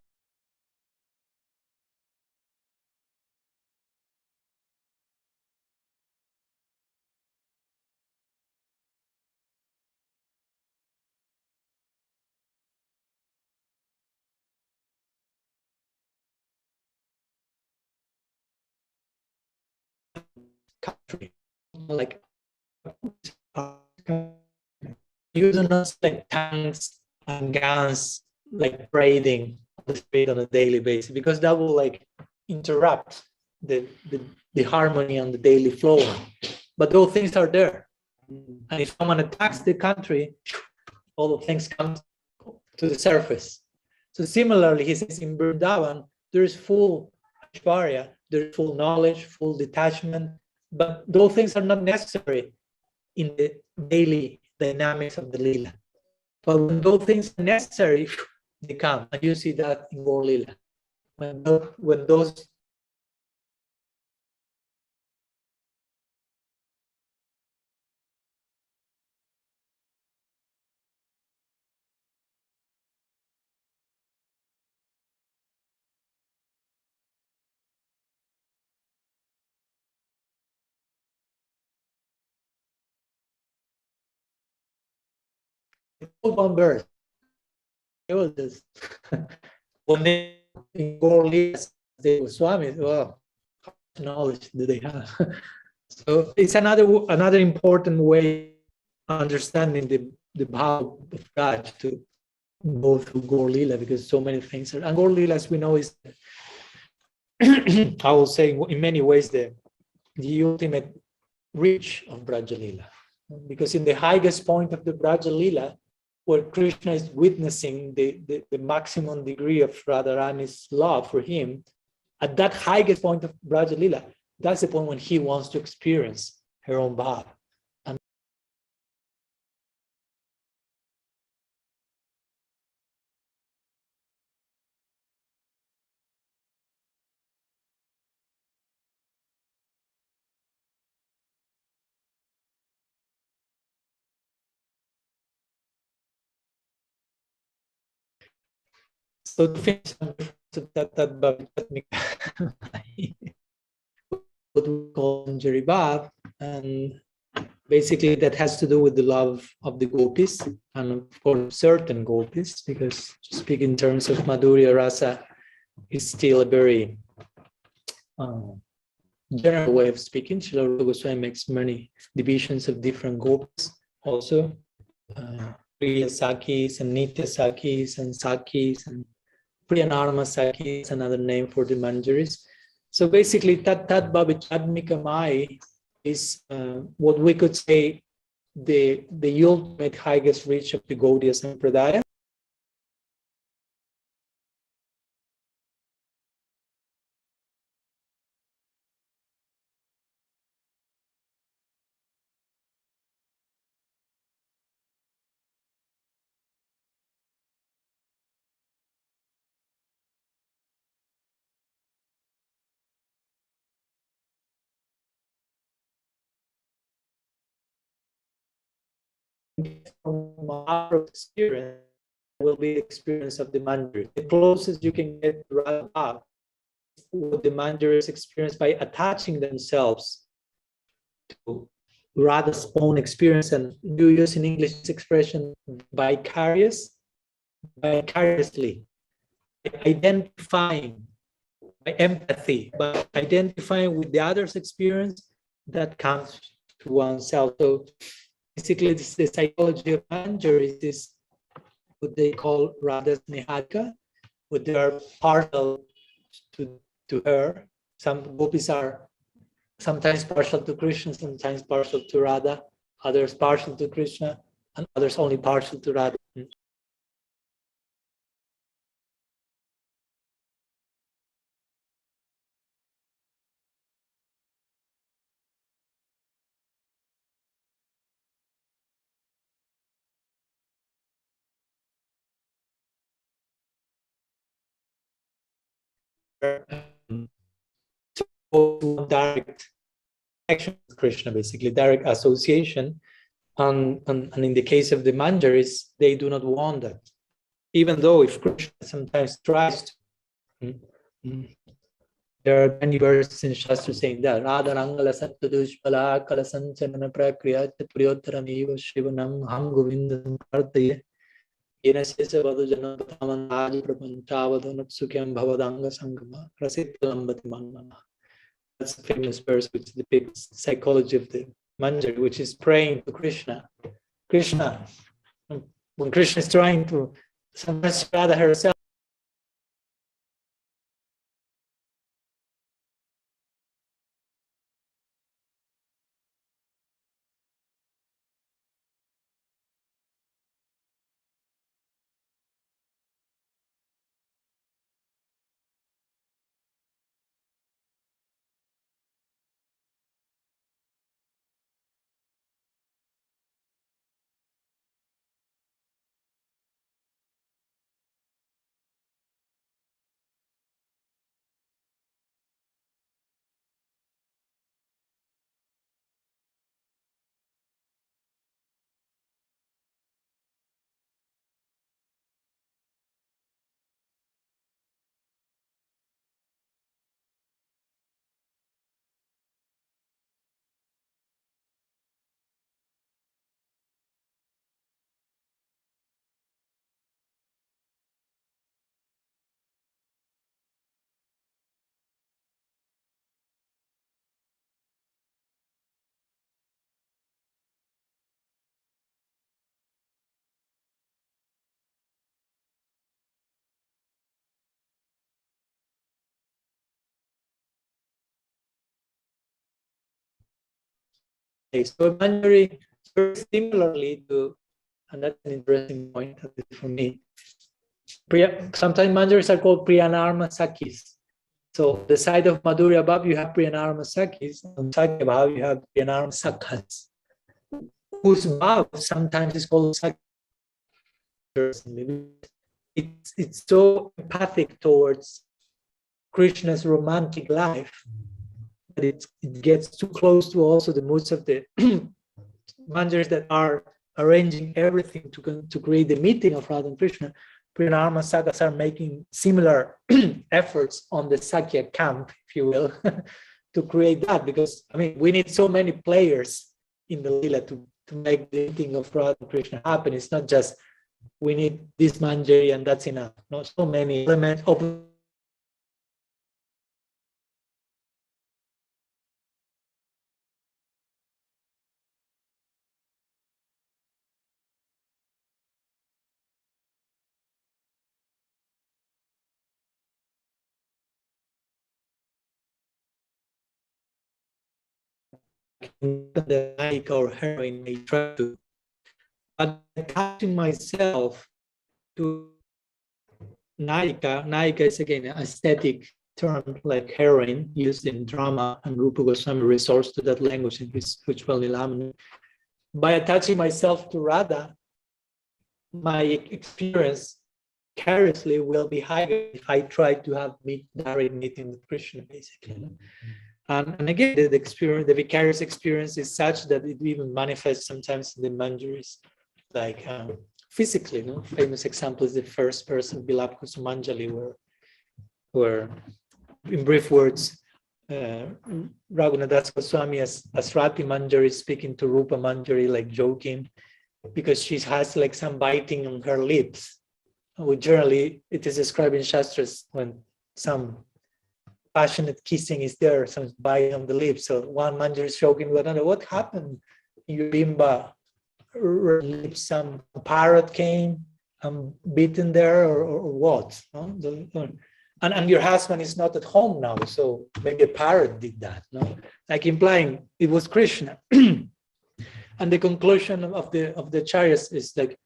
like you do not select tanks and guns like parading on the street on a daily basis, because that will like interrupt the harmony and the daily flow. But those things are there, and if someone attacks the country, all the things come to the surface. So similarly, he says in Vrindavan there is full Aishwarya, there is full knowledge, full detachment, but those things are not necessary in the daily dynamics of the Leela. But when those things are necessary, they come. And you see that in Gaur Leela. When those one verse, it was this. When they in Gaur Leela, they were Swamis, wow, how much knowledge do they have? So it's another important way of understanding the bhava of God to go through Gaur Leela, because so many things are, and Gaur Leela, as we know, is I will say in many ways the ultimate reach of Vraja Leela, because in the highest point of the Vraja Leela, where Krishna is witnessing the maximum degree of Radharani's love for him, at that highest point of Vraja Leela, that's the point when he wants to experience her own bhava. And so to finish what we call Mañjari-bhava, and basically that has to do with the love of the gopis, and of course certain gopis, because to speak in terms of Madhurya Rasa is still a very general way of speaking. Srila Rupa Goswami makes many divisions of different gopis also, Priya Sakis and Nitya Sakis and Sakis and Priyanarma Sakis, another name for the Manjaris. So basically, Tat Bhavichatmika Mai is what we could say the ultimate highest reach of the Gaudiya Sampradaya. From our experience will be the experience of the Manjari. The closest you can get to Radha, what the Manjaris experience by attaching themselves to Radha's own experience, and you use in English this expression vicariously, by identifying, by empathy, by identifying with the other's experience that comes to oneself. So basically, this is the psychology of Manjaris, is what they call Radha's Nihadka, what they are partial to her. Some gopis are sometimes partial to Krishna, sometimes partial to Radha, others partial to Krishna, and others only partial to Radha. Direct action with Krishna, basically direct association, and in the case of the Manjaris, they do not want that, even though if Krishna sometimes tries to. There are many verses in Shastra saying that Radharangala Sattadushpala Kalasanchanana Prakriya Chaturyottaram Eva Shivanam Ham Govindam Kartaye Yenasesa Vadujana Patamandaji Prapanchavadonat Sukyam Bhavadanga Sangama Rasitkalambati Mangama. That's a famous verse which depicts the psychology of the Manjari, which is praying to Krishna. Krishna, when Krishna is trying to, sometimes Radha herself so Manjari, very similarly to, and that's an interesting point for me. Sometimes Manjaris are called Priyanarma Sakis. So the side of Madhurya Bhav, you have Priyanarma Sakis, on Sakya Bhav, you have Priyanarma Sakhas, whose Bhav sometimes is called Sakya. It's so empathic towards Krishna's romantic life that it gets too close to also the moods of the Manjaris that are arranging everything to create the meeting of Radha and Krishna. Priyanarma Sakhas are making similar efforts on the Sakya camp, if you will, to create that, because I mean we need so many players in the Lila to make the meeting of Radha and Krishna happen. It's not just we need this Manjari and that's enough. Not so many elements. The Naika or heroine may try to, but attaching myself to Naika is again an aesthetic term like heroine used in drama, and Rupa Goswami resorts to that language in his Ritual Nilamani. By attaching myself to Radha, my experience curiously will be higher if I try to have direct meeting with Krishna, basically. And again, the experience, the vicarious experience is such that it even manifests sometimes in the Manjaris, like physically. No? Famous example is the first person, Bilap Kusumanjali, where in brief words, Raghunadas Goswami as Rati Manjari speaking to Rupa Manjari, like joking, because she has like some biting on her lips. Generally, it is described in Shastras when some passionate kissing is there, some bite on the lips. So one Manjari is joking with another, what happened in your bimba lips? Some parrot came and bitten there, or what? No? And your husband is not at home now, so maybe a parrot did that. No? Like implying it was Krishna. And the conclusion of the Acharyas is like,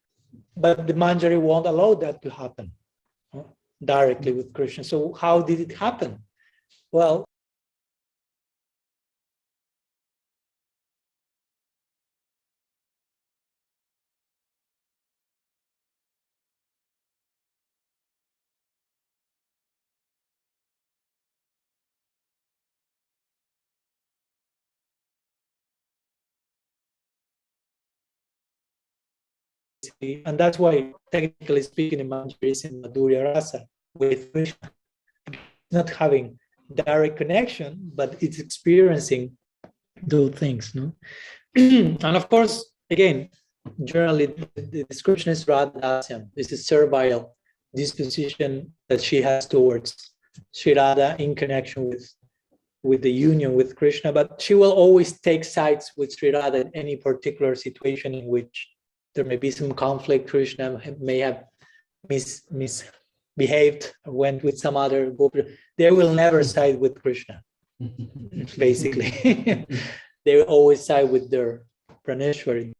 but the Manjari won't allow that to happen directly with Krishna. So how did it happen? Well, and that's why, technically speaking, Manjari is in Madhurya Rasa with Krishna, not having direct connection, but it's experiencing those things. No? And of course, again, generally the description is Radha. This is servile disposition that she has towards Sri Radha in connection with with the union with Krishna, but she will always take sides with Sri Radha in any particular situation in which there may be some conflict. Krishna may have misbehaved or went with some other gopis. They will never side with Krishna, basically. They will always side with their Praneshwari.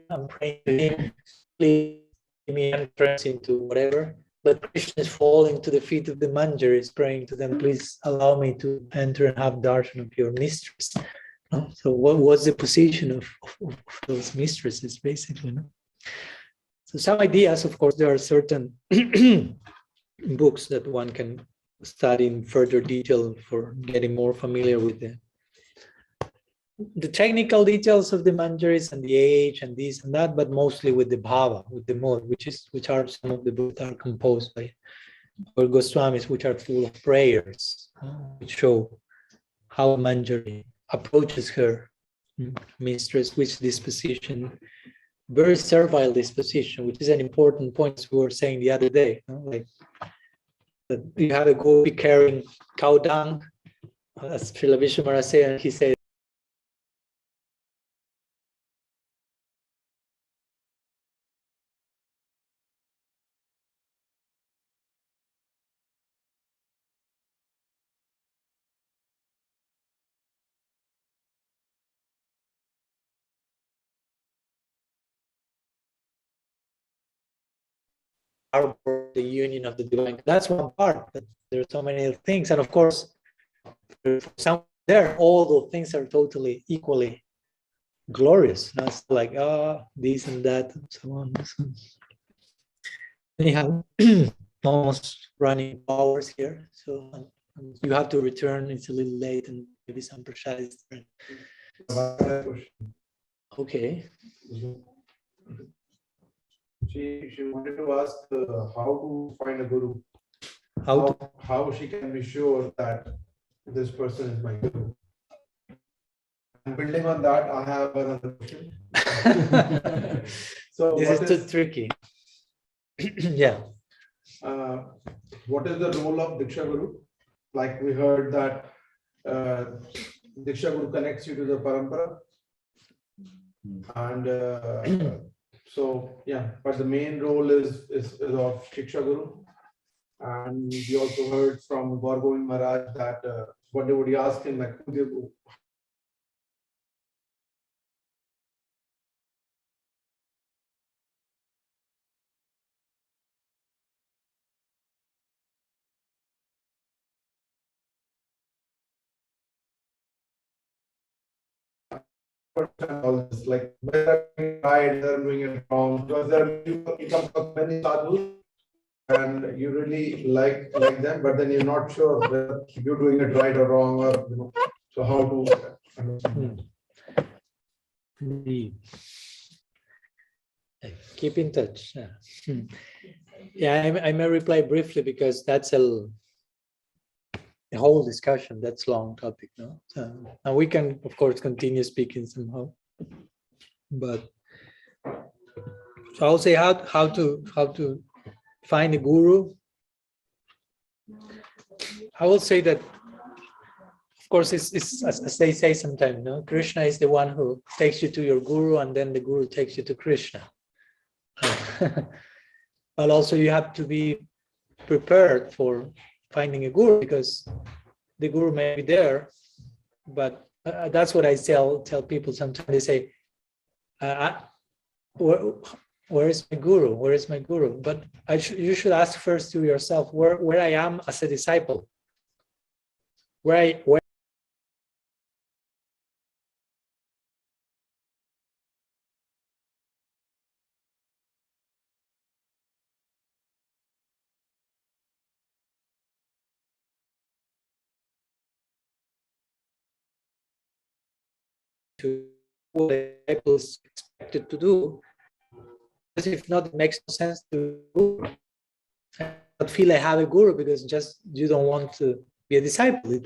I'm praying to him, please give me entrance into whatever. But Krishna is falling to the feet of the Manjaris, praying to them, please allow me to enter and have darshan of your mistress. So what was the position of those mistresses, basically? No? So some ideas, of course, there are certain books that one can study in further detail for getting more familiar with the technical details of the Manjaris and the age and this and that, but mostly with the bhava, with the mode, which are some of the books that are composed by our Goswamis, which are full of prayers, which show how Manjari approaches her mistress, which disposition, very servile disposition, which is an important point, as we were saying the other day, like that you have a gopi carrying cow dung, as Srila Vishwamara said, and he said, the union of the divine. That's one part, but there are so many things. And of course, some there, all those things are totally equally glorious. Not like, this and that, and so on. Anyhow, almost running hours here. So you have to return. It's a little late and maybe some prasad is there. Okay. She wanted to ask how to find a guru. How she can be sure that this person is my guru. And building on that, I have another question. So this is too tricky. Yeah. What is the role of Diksha Guru? Like we heard that Diksha Guru connects you to the parampara. And so, yeah, but the main role is of Shiksha Guru. And we also heard from Gaur Govind Maharaj that what they would ask him, like, all this, like whether I'm right, whether I'm doing it wrong, because there are you come across many sadhus and you really like them, but then you're not sure whether you're doing it right or wrong, or so how to understand that. Keep in touch. Yeah, I may reply briefly because that's a whole discussion. That's a long topic, no? And we can, of course, continue speaking somehow. But so I'll say how to find a guru. I will say that, of course, it's as they say sometimes, no? Krishna is the one who takes you to your guru, and then the guru takes you to Krishna. But also you have to be prepared for finding a guru, because the guru may be there, but that's what I tell people sometimes. They say, where is my guru? Where is my guru? But you should ask first to yourself where I am as a disciple. Where to what the disciple is expected to do. Because if not, it makes no sense to do. not feel I have a guru because just you don't want to be a disciple.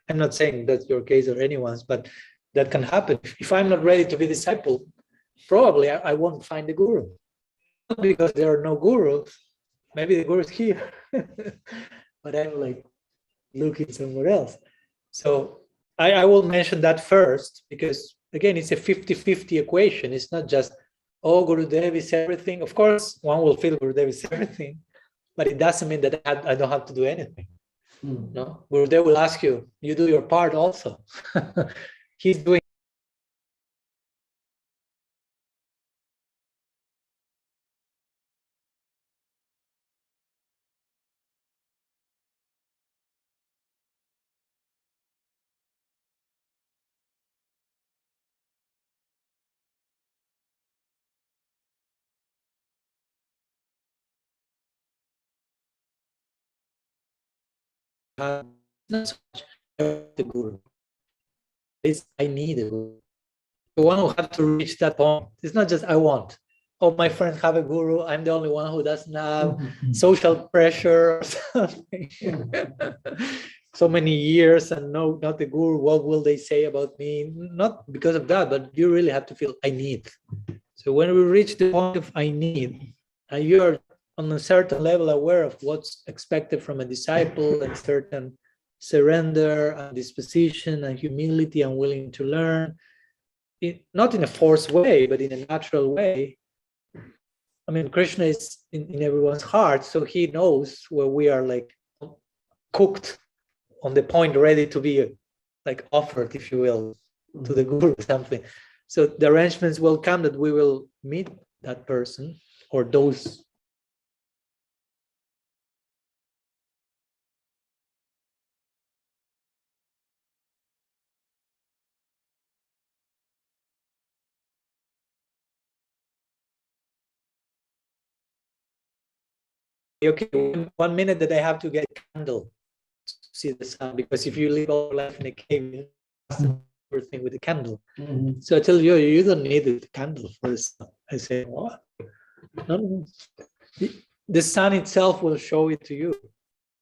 I'm not saying that's your case or anyone's, but that can happen. If I'm not ready to be a disciple, probably I won't find a guru. Not because there are no gurus, maybe the guru is here, but I'm like looking somewhere else. So I will mention that first, because again, it's a 50-50 equation. It's not just, oh, Gurudev is everything. Of course, one will feel Gurudev is everything, but it doesn't mean that I don't have to do anything. No, Gurudev will ask you, you do your part also. He's doing. Not so much the guru. It's I need a guru. The one who have to reach that point. It's not just I want. Oh, my friends have a guru. I'm the only one who doesn't have social pressure or something. So many years and no, not the guru. What will they say about me? Not because of that, but you really have to feel I need. So when we reach the point of I need, and you're on a certain level aware of what's expected from a disciple and certain surrender and disposition and humility and willing to learn, not in a forced way, but in a natural way. I mean, Krishna is in everyone's heart, so he knows where we are like cooked on the point, ready to be like offered, if you will, to the guru or something. So the arrangements will come that we will meet that person or those. Okay, 1 minute that I have to get a candle to see the sun, because if you live all life in a cave, everything with a candle. So I tell you, you don't need a candle for the sun. I say, what? No. The sun itself will show it to you.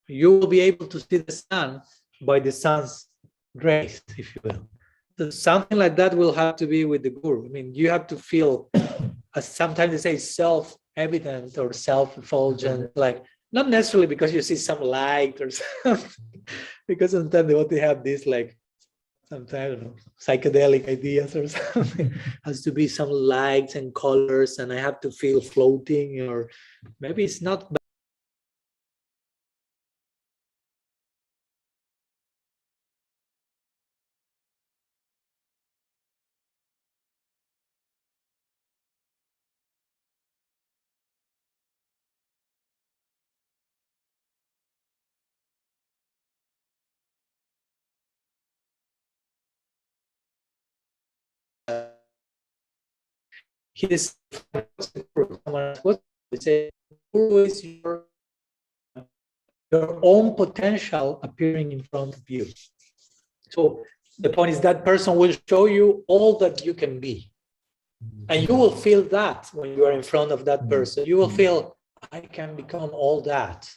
You will be able to see the sun by the sun's grace, if you will. So something like that will have to be with the guru. I mean, you have to feel, as sometimes they say, self-evident or self-effulgent, like not necessarily because you see some light or something, because sometimes they have this like, sometimes, I don't know, psychedelic ideas or something. Has to be some lights and colors, and I have to feel floating, or maybe it's not. His what they say, guru is your own potential appearing in front of you. So the point is that person will show you all that you can be. And you will feel that when you are in front of that person. You will feel, I can become all that.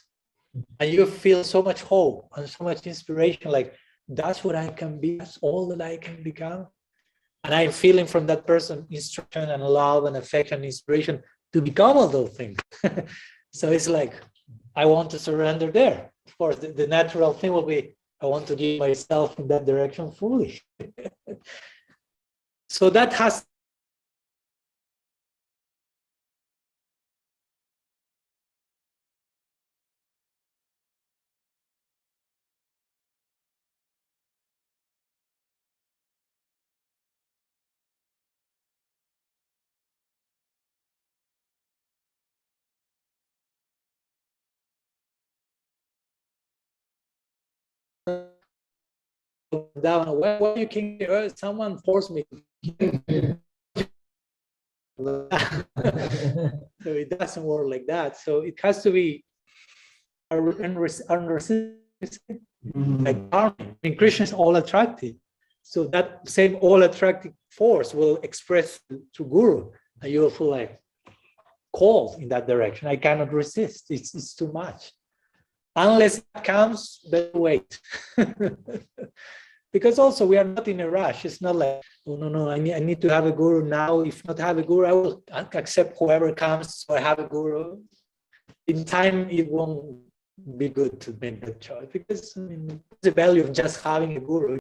And you feel so much hope and so much inspiration, like that's what I can be, that's all that I can become. And I'm feeling from that person instruction and love and affection and inspiration to become all those things. So it's like, I want to surrender there. Of course, the natural thing will be, I want to give myself in that direction fully. So that has down. When you came here, someone forced me. So it doesn't work like that. So it has to be unresisting. Like I mean, Krishna is all attractive. So that same all attractive force will express to Guru, and you will feel like called in that direction. I cannot resist. It's too much. Unless it comes, better wait. Because also we are not in a rush. It's not like, oh, no, I need to have a guru now. If not have a guru, I will accept whoever comes, so I have a guru. In time, it won't be good to make that choice, because I mean, the value of just having a guru.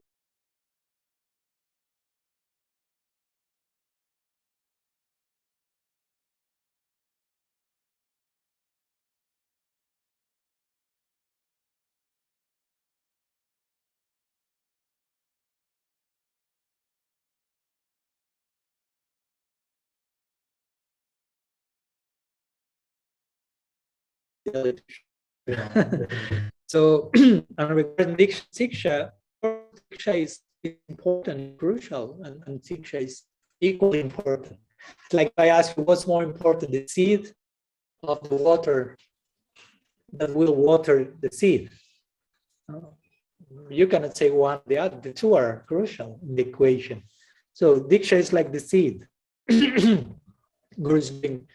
So, and regarding Siksha, Siksha is important and crucial, and Siksha is equally important. It's like I ask you, what's more important, the seed of the water that will water the seed? You cannot say one or the other. The two are crucial in the equation. So Diksha is like the seed. Guru is being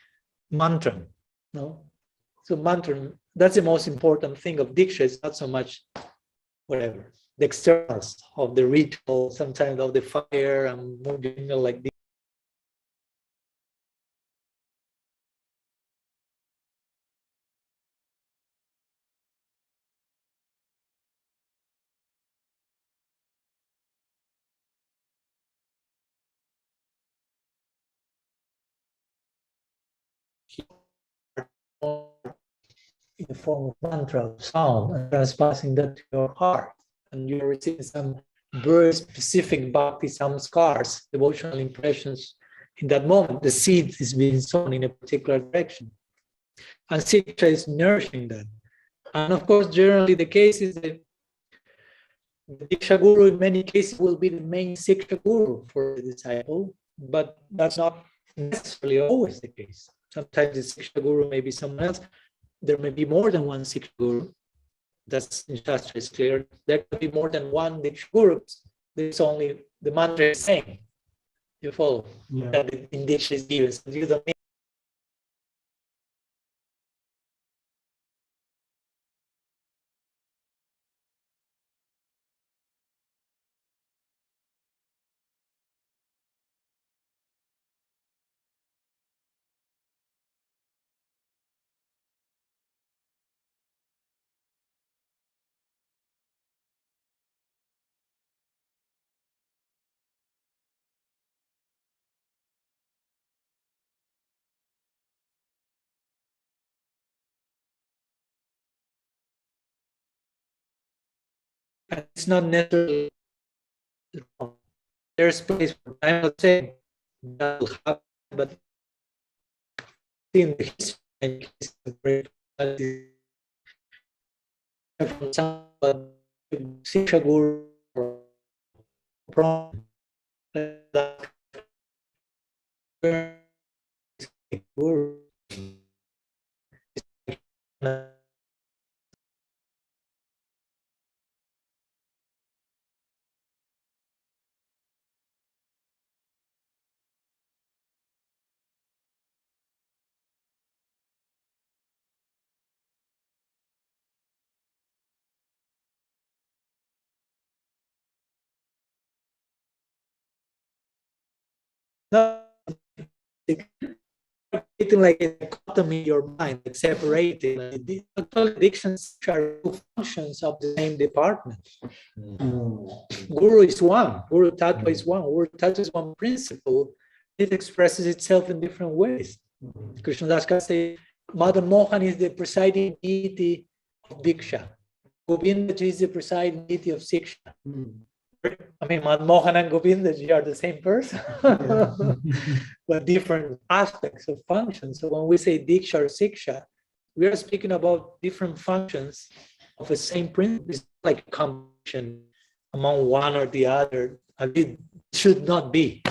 mantra. No? So mantra, that's the most important thing of Diksha. It's not so much whatever, the externals of the ritual, sometimes of the fire and moving like this. In the form of mantra, of sound, and transpassing that to your heart. And you're receiving some very specific bhakti, some scars, devotional impressions in that moment. The seed is being sown in a particular direction. And Siksha is nourishing that. And of course, generally the case is that the Diksha Guru in many cases will be the main Siksha Guru for the disciple, but that's not necessarily always the case. Sometimes the Siksha Guru may be someone else. There may be more than one Siksha Guru. That's in Shastra is clear. There could be more than one Diksha Guru. There's only the mantra is saying. You follow? Yeah. That in Diksha is given. So you don't need. It's not necessarily wrong. There's place for I'm not saying that will happen, but in the history from some Siksha Guru from Guru. No, it's like a dichotomy in your mind, like separating. The addictions are two functions of the same department. Guru is one. Guru Tattva is one. Guru Tattva is one principle. It expresses itself in different ways. Krishnadas says, Madan Mohan is the presiding deity of Diksha. Govindaji is the presiding deity of Siksha. I mean, Madan Mohan and Govindaji are the same person, but different aspects of functions. So when we say Diksha or Siksha, we are speaking about different functions of the same principle. It's like a combination among one or the other. I mean, it should not be.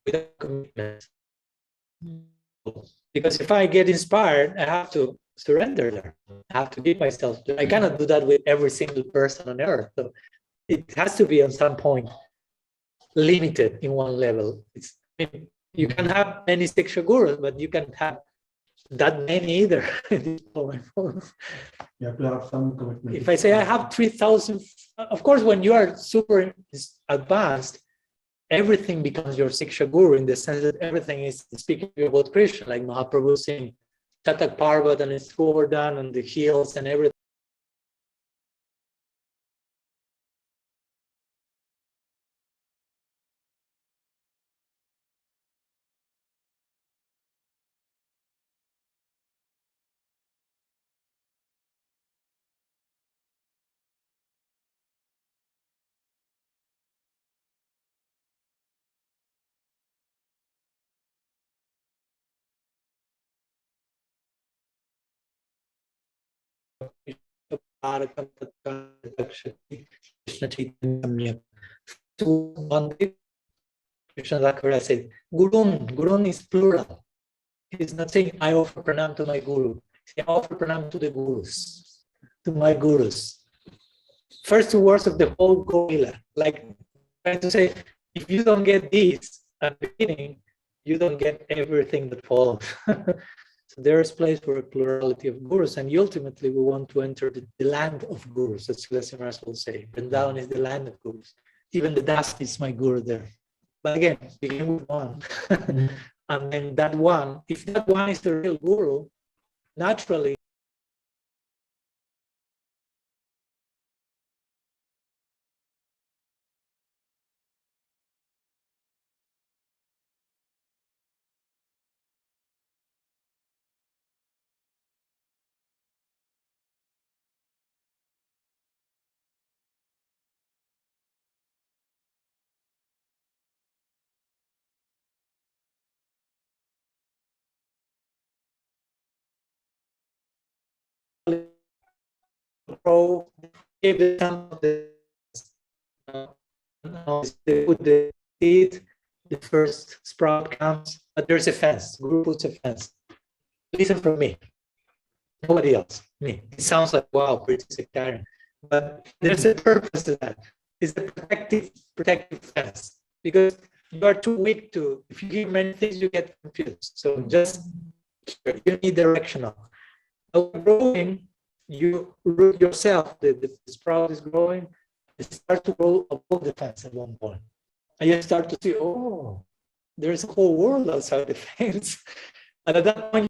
without commitment. Because if I get inspired, I have to surrender there. I have to give myself. I cannot do that with every single person on earth. So it has to be on some point limited in one level. You can have many Siksha gurus, but you can't have that many either. You have to have some commitment. If I say I have 3,000, of course, when you are super advanced, everything becomes your Siksha guru in the sense that everything is speaking about Krishna, like Mahaprabhu saying, Chatak Parvat and its Govardhan and the hills and everything. So one day, Krishna Thakur said, Gurun is plural. He's not saying I offer pranam to my guru. I offer pranam to the gurus, to my gurus. First two words of the whole gorilla, like trying to say, if you don't get this at the beginning, you don't get everything that follows. So there is place for a plurality of gurus, and ultimately we want to enter the land of gurus, as Tulsi Maharaj will say. Vrindavan is the land of gurus. Even the dust is my guru there. But again, begin with one. And then that one, if that one is the real guru, naturally, give the some of the they put the seed, the first sprout comes, but there's a fence. Guru puts a fence. Listen from me. Nobody else. Me. It sounds like wow, pretty sectarian. But there's a purpose to that. It's a protective fence. Because you are too weak to, if you give many things, you get confused. So just you need directional. Growing, you root yourself, the sprout is growing, it starts to grow above the fence at one point. And you start to see, oh, there's a whole world outside the fence. And at that point,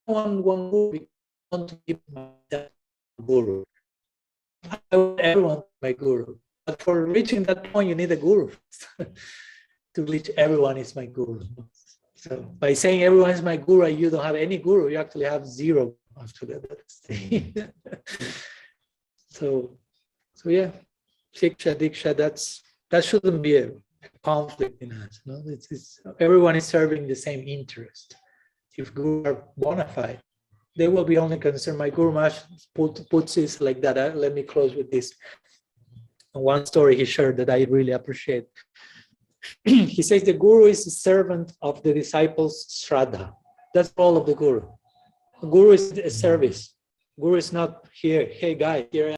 one guru, I want to give myself a guru. I want everyone to be my guru. But for reaching that point, you need a guru. To reach everyone is my guru. So by saying everyone is my guru, you don't have any guru, you actually have zero after that. So yeah, Siksha, Diksha, that shouldn't be a conflict in us. No? Everyone is serving the same interest. If guru are bona fide, they will be only concerned. My Guru Maharaj puts it like that. Let me close with this. One story he shared that I really appreciate. He says the Guru is a servant of the disciples' Shraddha. That's all of the Guru. The Guru is a service. Guru is not here, hey guy, here I am.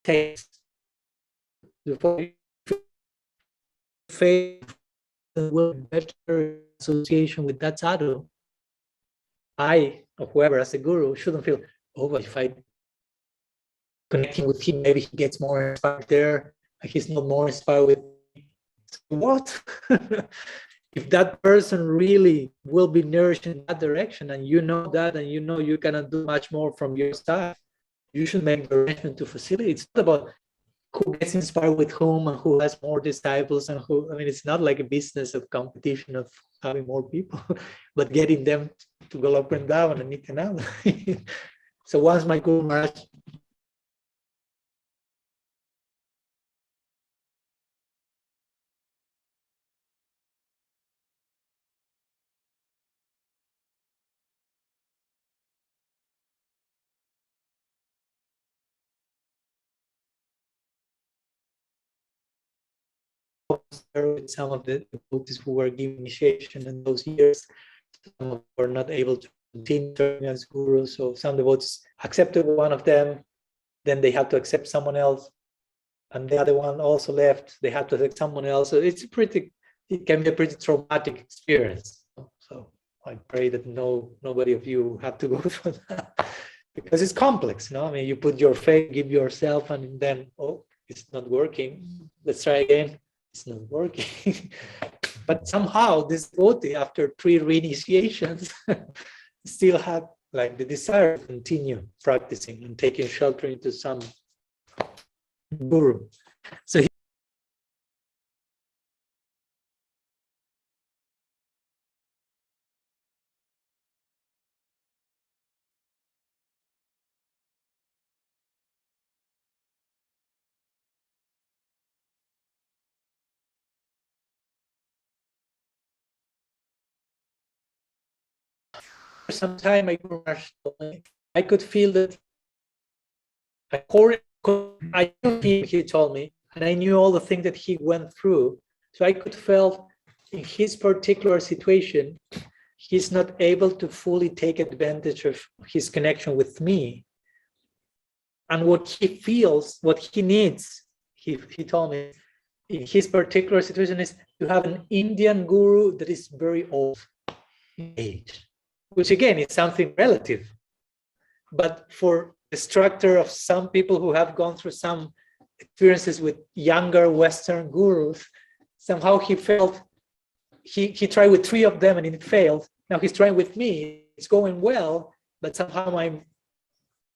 Taste the faith will better association with that sadhu. I, or whoever as a guru, shouldn't feel, oh, if I connecting with him, maybe he gets more inspired there, and he's not more inspired with me. So what? If that person really will be nourished in that direction, and you know that, and you know you cannot do much more from your side, you should make the arrangement to facilitate. It's not about who gets inspired with whom and who has more disciples and who. I mean, it's not like a business of competition of having more people, but getting them to go up and down and Nityananda. So once my Guru Maharaj with some of the devotees who were given initiation in those years, some were not able to continue serving as gurus. So some devotees accepted one of them, then they had to accept someone else, and the other one also left. They had to accept someone else. So it can be a pretty traumatic experience. So I pray that nobody of you have to go through that, because it's complex. I mean, you put your faith, give yourself, and then it's not working. Let's try again. It's not working. But somehow this devotee, after 3 reinitiations, still had like the desire to continue practicing and taking shelter into some guru. So for some time, my Guru Maharaj told me, I could feel that I knew him, he told me, and I knew all the things that he went through. So I could feel in his particular situation, he's not able to fully take advantage of his connection with me. And what he feels, what he needs, he told me, in his particular situation is to have an Indian guru that is very old in age, which again is something relative. But for the structure of some people who have gone through some experiences with younger Western gurus, somehow he felt, he tried with 3 of them and it failed. Now he's trying with me, it's going well, but somehow I'm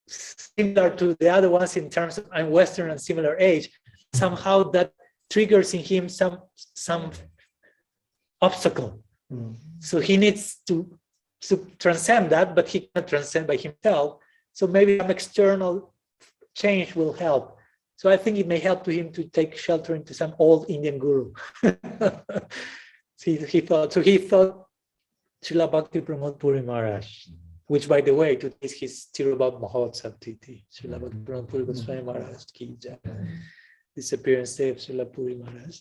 similar to the other ones in terms of I'm Western and similar age. Somehow that triggers in him some obstacle. So he needs to transcend that, but he cannot transcend by himself. So maybe some external change will help. So I think it may help to him to take shelter into some old Indian guru. he thought Srila Bhakti Pramod Puri Maharaj, which by the way, today is his Tirubhav Mahotsav Tithi. Srila Bhakti Pramod Puri Goswami Maharaj ki jai. Disappearance day of Srila Puri Maharaj.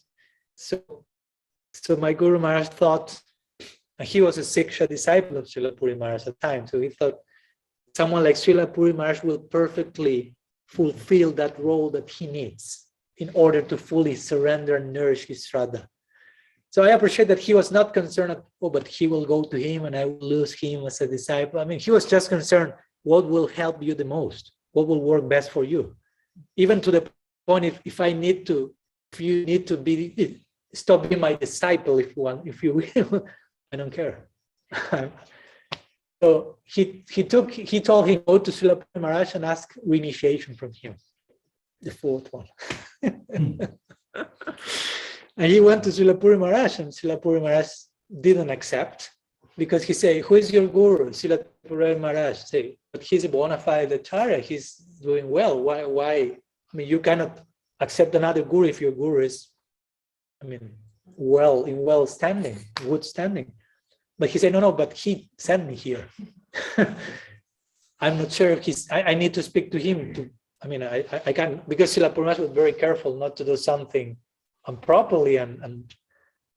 So my Guru Maharaj thought, and he was a Siksa disciple of Srila Puri Maharaj at the time, so he thought someone like Srila Puri Maharaj will perfectly fulfill that role that he needs in order to fully surrender and nourish his Shraddha. So I appreciate that he was not concerned, but he will go to him and I will lose him as a disciple. I mean, he was just concerned, what will help you the most? What will work best for you? Even to the point, if you need to stop being my disciple, if you will, I don't care. So he told him, go to Srila Puri Maharaj and ask reinitiation from him, the 4th one. And he went to Srila Puri Maharaj, and Srila Puri Maharaj didn't accept, because he said, who is your guru? Srila Puri Maharaj said, but he's a bona fide acharya, he's doing well. Why? I mean, you cannot accept another guru if your guru is, in good standing. But he said, no, but he sent me here. I'm not sure if I need to speak to him. I can't, because Srila Puri Maharaj was very careful not to do something improperly and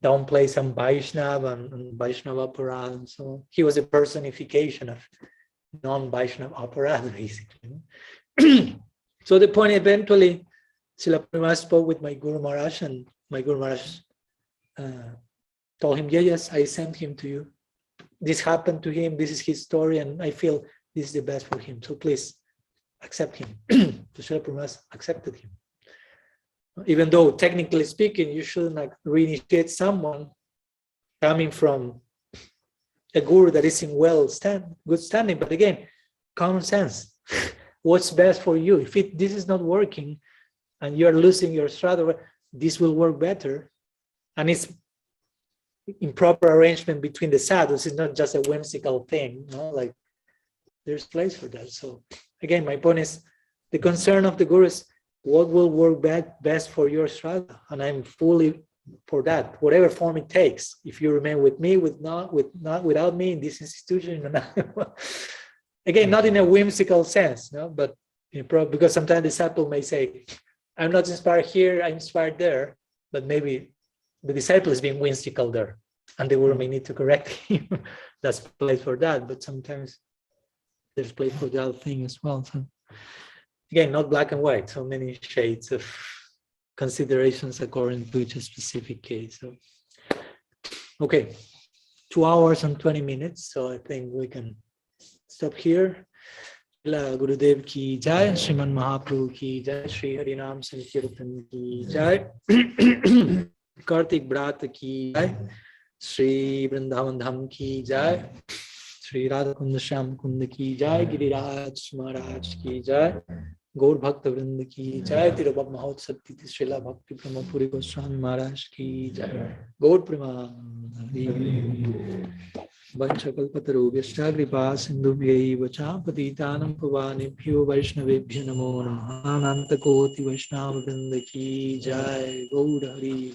downplay some Vaishnava and Vaishnava Aparadha. And so he was a personification of non-Vaishnava Aparadha, basically. So the point, eventually, Srila Puri Maharaj spoke with my Guru Maharaj, and my Guru Maharaj told him, yes, I sent him to you. This happened to him, this is his story, and I feel this is the best for him. So please accept him. So Srila Prabhupada accepted him. Even though technically speaking, you shouldn't like reinitiate someone coming from a guru that is in good standing. But again, common sense. What's best for you? If this is not working and you are losing your strata, this will work better. And it's in proper arrangement between the sadhus. It's not just a whimsical thing, like there's place for that. So again, my point is the concern of the guru is what will work best for your strata, and I'm fully for that, whatever form it takes. If you remain with me, without me in this institution, again, not in a whimsical sense, but because sometimes the disciple may say, "I'm not inspired here, I'm inspired there," but maybe the disciple is being whimsical there, and the guru may need to correct him. That's place for that, but sometimes there's place for the other thing as well. So again, not black and white, so many shades of considerations according to each specific case. So, okay, 2 hours and 20 minutes, so I think we can stop here. Gurudev ki jai, Sriman Mahaprabhu ki jai, Shri Harinam Sankirtan ki jai, Kartik Brata ki jai, Shri Vrindavan Dham ki jai, Shri Radha Kunda Shyam Kunda ki jai, Giriraj Maharaj ki jai, Gaur Bhakta Vrinda ki jai, Tirubhav Mahotsav Titi Srila Bhakti Brahmapuri Goswami Maharaj ki jai, Gaur Premanandi. Vanchakalpatarubhyascha kripa sindhubhyaiva cha patitanam pavanebhyo vaishnavebhyo namo namaha. Ananta Koti Vaishnava Vrinda ki jai. Gaur Hari.